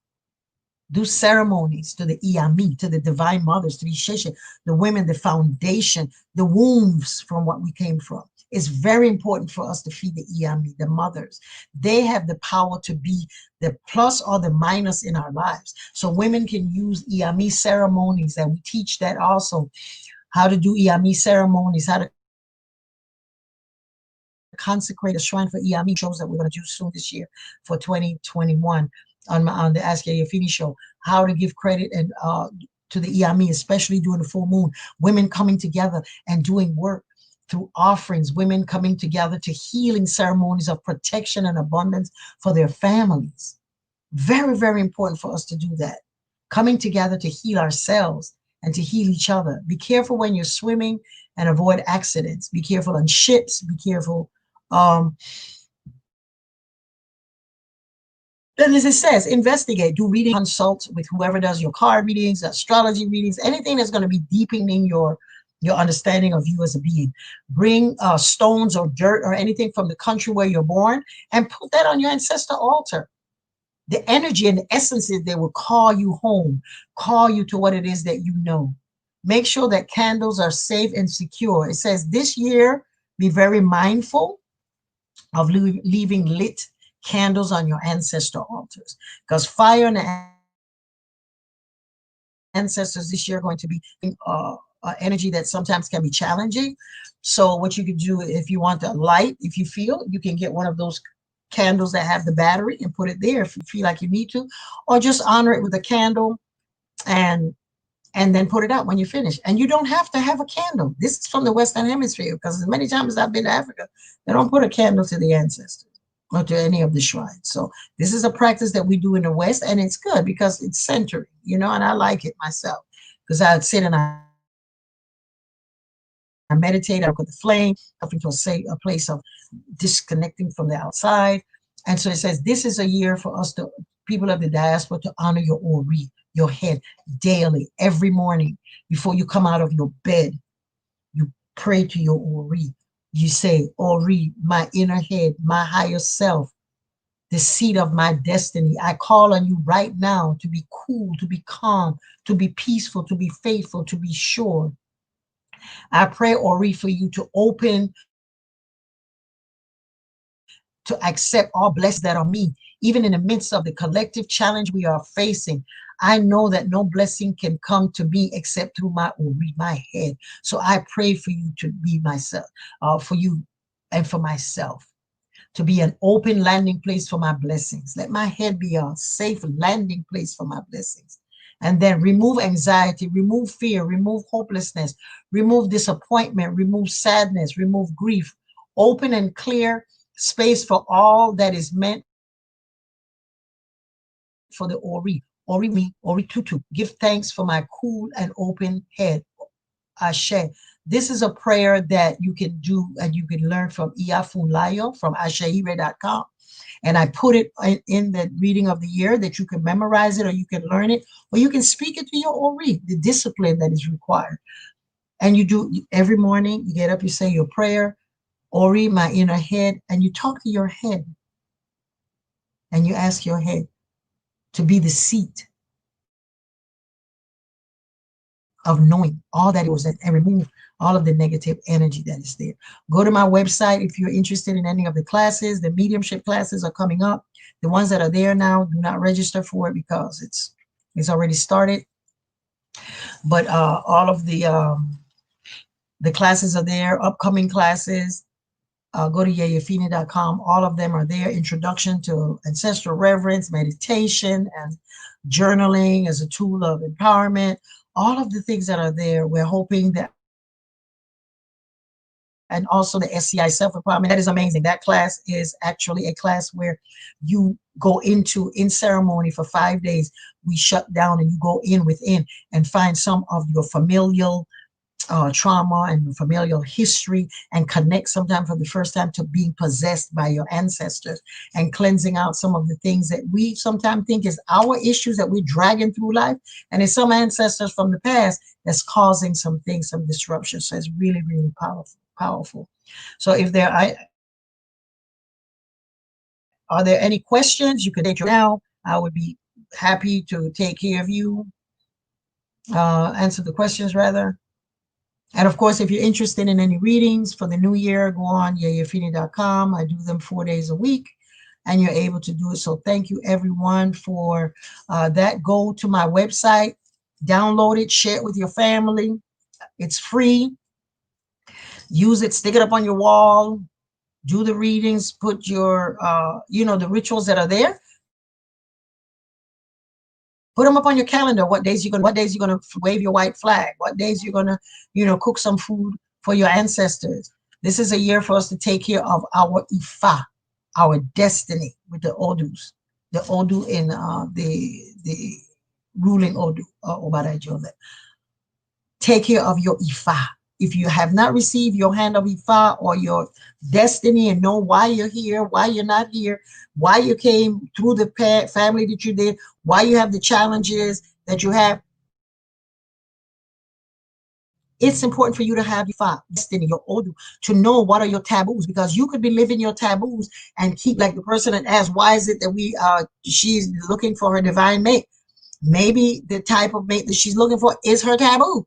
Do ceremonies to the Iyami, to the divine mothers, to the Isheshe, the women, the foundation, the wombs from what we came from. It's very important for us to feed the Iyami, the mothers. They have the power to be the plus or the minus in our lives. So women can use Iyami ceremonies, and we teach that also, how to do Iyami ceremonies, how to consecrate a shrine for Iyami shows that we're going to do soon this year for 2021. On the Ask Yeyefini Show, how to give credit and to the Iyami, especially during the full moon. Women coming together and doing work through offerings. Women coming together to healing ceremonies of protection and abundance for their families. Very, very important for us to do that. Coming together to heal ourselves and to heal each other. Be careful when you're swimming and avoid accidents. Be careful on ships. Be careful. Then as it says, investigate, do reading, consult with whoever does your card readings, astrology readings, anything that's going to be deepening your understanding of you as a being. Bring stones or dirt or anything from the country where you're born and put that on your ancestor altar. The energy and the essences, they will call you home, call you to what it is that you know. Make sure that candles are safe and secure. It says this year, be very mindful of leaving lit candles on your ancestor altars, because fire and the ancestors this year are going to be energy that sometimes can be challenging. So what you could do, if you want to light, if you feel, you can get one of those candles that have the battery and put it there if you feel like you need to, or just honor it with a candle and then put it out when you finish. And you don't have to have a candle. This is from the Western Hemisphere, because as many times as I've been to Africa, they don't put a candle to the ancestors. or to any of the shrines. So this is a practice that we do in the West, and it's good because it's centering, you know, and I like it myself because I sit and I meditate, I look at the flame, up into a place of disconnecting from the outside. And so it says, this is a year for us, to people of the diaspora, to honor your Ori, your head, daily, every morning. Before you come out of your bed, you pray to your Ori. You say, Ori, my inner head, my higher self, the seat of my destiny. I call on you right now to be cool, to be calm, to be peaceful, to be faithful, to be sure. I pray, Ori, for you to open, to accept all blessings that are me, even in the midst of the collective challenge we are facing. I know that no blessing can come to me except through my Ori, my head. So I pray for you to be myself, for you and for myself, to be an open landing place for my blessings. Let my head be a safe landing place for my blessings. And then remove anxiety, remove fear, remove hopelessness, remove disappointment, remove sadness, remove grief. Open and clear space for all that is meant for the Ori. Ori me, Ori tutu. Give thanks for my cool and open head. Ashe. This is a prayer that you can do and you can learn from Iyafuni from asheyire.com. And I put it in the reading of the year that you can memorize it, or you can learn it, or you can speak it to your Ori, the discipline that is required. And you do every morning, you get up, you say your prayer, Ori, my inner head, and you talk to your head. And you ask your head to be the seat of knowing all that it was, and remove all of the negative energy that is there. Go to my website if you're interested in any of the classes. The mediumship classes are coming up. The ones that are there now, do not register for it because it's already started. But all of the classes are there, upcoming classes. Go to yeyefini.com. All of them are there. Introduction to ancestral reverence, meditation, and journaling as a tool of empowerment. All of the things that are there, we're hoping that, and also the SCI self-empowerment. That is amazing. That class is actually a class where you go into, in ceremony for 5 days, we shut down and you go in within and find some of your familial trauma and familial history, and connect sometimes for the first time to being possessed by your ancestors, and cleansing out some of the things that we sometimes think is our issues that we're dragging through life, and it's some ancestors from the past that's causing some things, some disruption. So it's really, really powerful. So if there are there any questions, you can take now. I would be happy to take care of you, answer the questions rather. And of course, if you're interested in any readings for the new year, go on yeyefini.com. I do them 4 days a week, and you're able to do it. So thank you, everyone, for that. Go to my website, download it, share it with your family. It's free. Use it, stick it up on your wall, do the readings, put your, the rituals that are there. Put them up on your calendar. What days you're gonna wave your white flag? What days you're gonna, cook some food for your ancestors? This is a year for us to take care of our Ifa, our destiny with the Odus, the Odu in the ruling Odu, Obara. Take care of your Ifa. If you have not received your hand of Ifa or your destiny, and know why you're here, why you're not here, why you came through the family that you did, why you have the challenges that you have, it's important for you to have Ifa, destiny, your Odu, to know what are your taboos, because you could be living your taboos and keep, like the person that asked, why is it that she's looking for her divine mate? Maybe the type of mate that she's looking for is her taboo.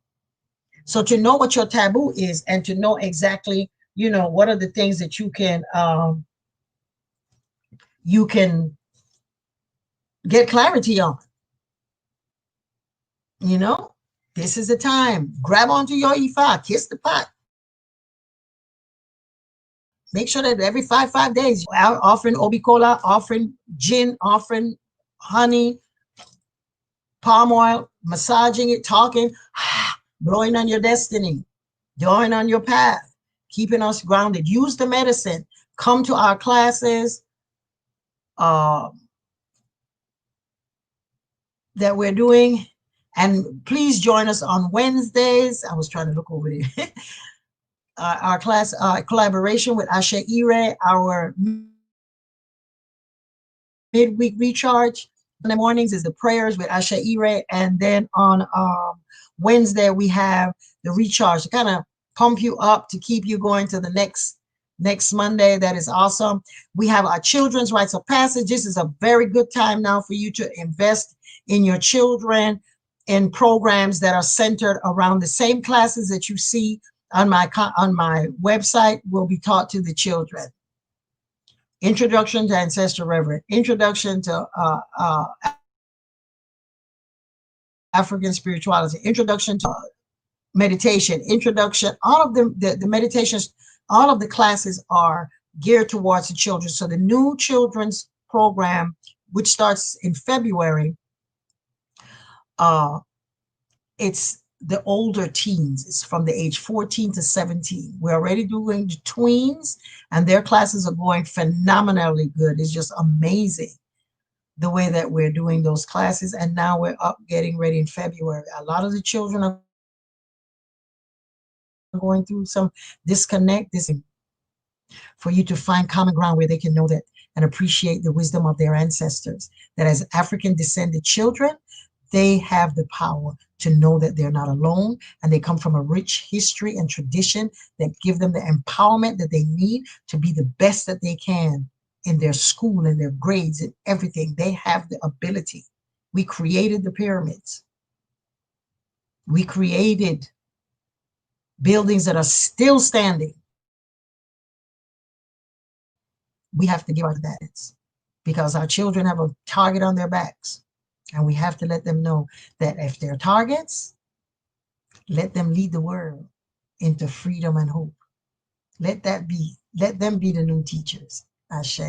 So to know what your taboo is, and to know exactly, what are the things that you can get clarity on. This is the time. Grab onto your Ifa, kiss the pot. Make sure that every 5 days, you're offering Obikola, offering gin, offering honey, palm oil, massaging it, talking, blowing on your destiny, drawing on your path, keeping us grounded. Use the medicine. Come to our classes. uh, that we're doing. And please join us on Wednesdays. I was trying to look over there. Our class collaboration with Ashe Ire, our midweek recharge. In the mornings is the prayers with Ashe Ire. And then on Wednesday, we have the recharge to kind of pump you up, to keep you going to the next Monday. That is awesome. We have our children's rites of passage. This is a very good time now for you to invest in your children in programs that are centered around the same classes that you see on my website will be taught to the children. Introduction to Ancestral Reverence, Introduction to African Spirituality, Introduction to Meditation, Introduction, all of them, the meditations, all of the classes are geared towards the children. So the new children's program, which starts in February, it's the older teens. It's from the age 14 to 17. We're already doing the tweens, and their classes are going phenomenally good. It's just amazing the way that we're doing those classes. And now we're up getting ready in February. A lot of the children are going through some disconnect, for you to find common ground where they can know that and appreciate the wisdom of their ancestors, that as African descended children, they have the power to know that they're not alone, and they come from a rich history and tradition that give them the empowerment that they need to be the best that they can in their school and their grades and everything. They have the ability. We created the pyramids. We created buildings that are still standing. We have to give our that because our children have a target on their backs. And we have to let them know that if they're targets, let them lead the world into freedom and hope. Let them be the new teachers. Ashe.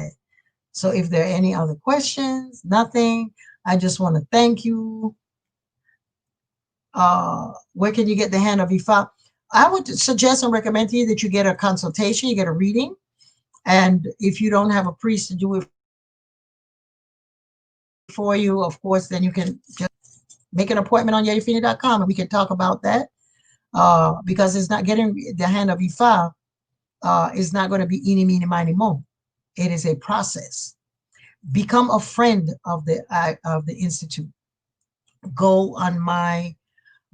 So if there are any other questions, nothing, I just want to thank you. Where can you get the hand of Ifa? I would suggest and recommend to you that you get a consultation, you get a reading. And if you don't have a priest to do it for you, of course, then you can just make an appointment on Yeyefini.com and we can talk about that. Because it's not getting the hand of Ifa is not going to be eeny, meeny, miny, mo. It is a process. Become a friend of the Institute. Go on my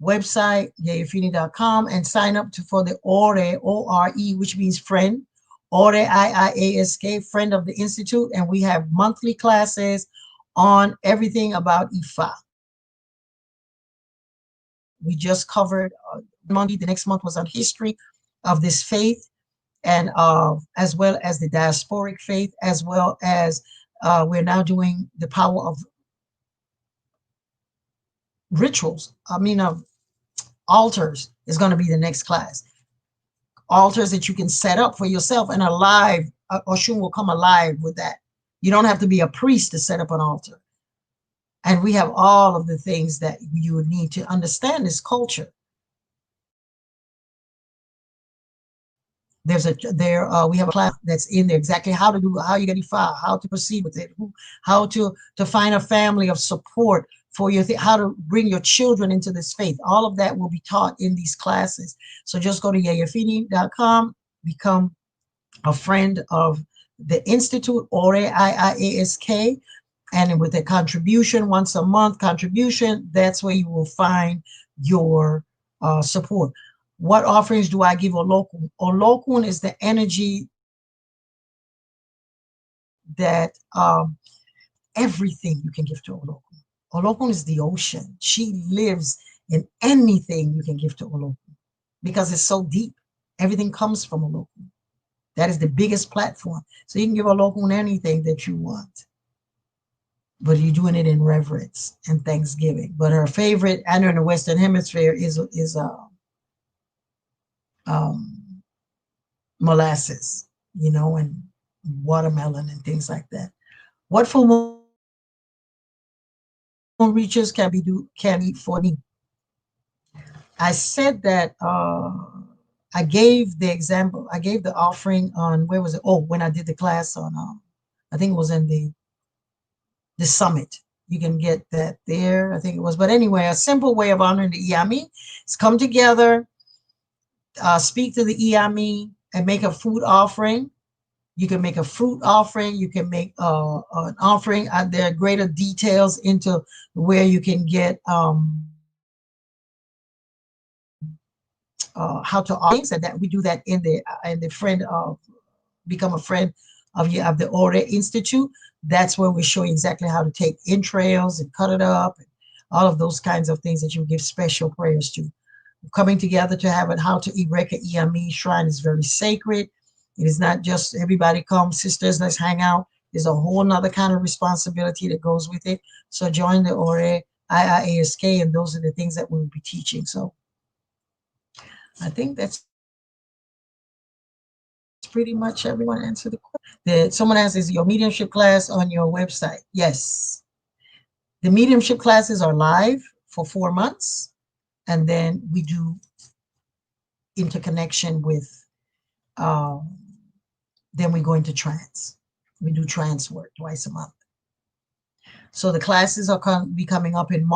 website, Yeyefini.com, and sign up for the ORE, O-R-E, which means friend. ORE, I-I-A-S-K, friend of the Institute. And we have monthly classes on everything about Ifa. We just covered Monday. The next month was on history of this faith, and as well as the diasporic faith, as well as we're now doing the power of rituals. Of altars is going to be the next class. Altars that you can set up for yourself, and alive, Oshun will come alive with that. You don't have to be a priest to set up an altar. And we have all of the things that you would need to understand this culture. We have a class that's in there exactly how you get Ifa, how to proceed with it, how to find a family of support for how to bring your children into this faith. All of that will be taught in these classes. So just go to Yeyefini.com, become a friend of the Institute, ORE, I-I-A-S-K, and with a contribution, once a month contribution, that's where you will find your support. What offerings do I give Olokun? Olokun is the energy that everything you can give to Olokun. Olokun is the ocean. She lives in anything you can give to Olokun because it's so deep. Everything comes from Olokun. That is the biggest platform. So you can give Olokun anything that you want, but you're doing it in reverence and thanksgiving. But her favorite, and in the Western Hemisphere, is molasses, and watermelon and things like that. What full moon reaches can eat for me? I said that I gave the example. I gave the offering on, where was it? Oh, when I did the class on, I think it was in the the summit. You can get that there, I think it was. But anyway, a simple way of honoring the Iyami is come together, speak to the Iyami, and make a food offering. You can make a fruit offering. You can make an offering. There are greater details into where you can get how to things, and that we do that in the friend of become a friend of the Ore Institute. That's where we show you exactly how to take entrails and cut it up, and all of those kinds of things that you give special prayers to. Coming together to have it, how to erect a Iyami shrine is very sacred. It is not just everybody come, sisters, let's hang out. There's a whole nother kind of responsibility that goes with it. So join the Ore IIASK, and those are the things that we'll be teaching. So I think that's pretty much everyone answered the question. Someone asks, is your mediumship class on your website? Yes. The mediumship classes are live for 4 months, and then we do interconnection with, then we go into trance. We do trance work twice a month. So the classes are be coming up in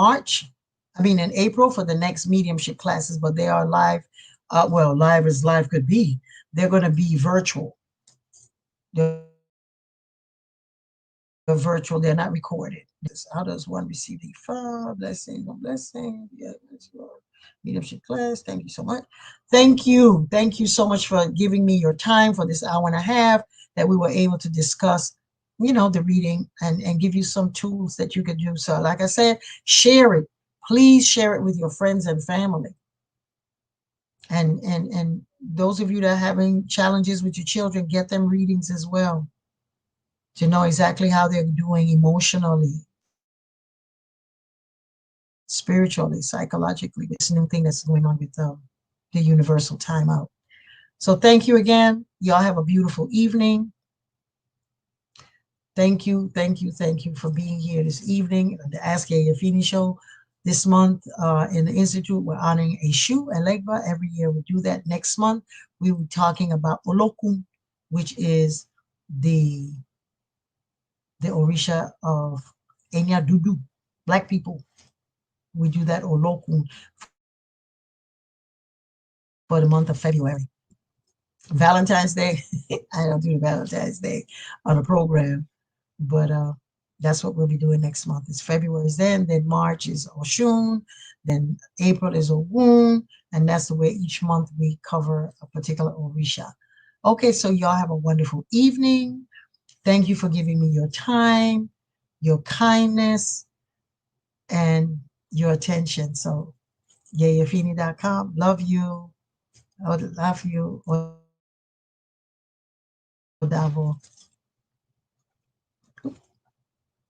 in April for the next mediumship classes, but they are live. Well, live as live could be. They're going to be virtual. They're virtual. They're not recorded. How does one receive the file? Blessing, no blessing. Yeah, that's your mediumship class. Thank you so much. Thank you. Thank you so much for giving me your time for this hour and a half that we were able to discuss, the reading and give you some tools that you could do. So like I said, share it. Please share it with your friends and family. And those of you that are having challenges with your children, get them readings as well to know exactly how they're doing emotionally, spiritually, psychologically. This new thing that's going on with the universal timeout. So thank you again. Y'all have a beautiful evening. Thank you, thank you, thank you for being here this evening at the Ask Yeyefini Show. This month in the Institute, we're honoring Eshu and Legba. Every year we do that. Next month, we will be talking about Olokun, which is the Orisha of Enya Dudu, Black people. We do that Olokun for the month of February. Valentine's Day, I don't do Valentine's Day on a program, but that's what we'll be doing next month. It's February then March is Oshun, then April is Ogun, and that's the way each month we cover a particular Orisha. Okay, so y'all have a wonderful evening. Thank you for giving me your time, your kindness, and your attention. So yeyefini.com. Love you. I would love you. Odavo.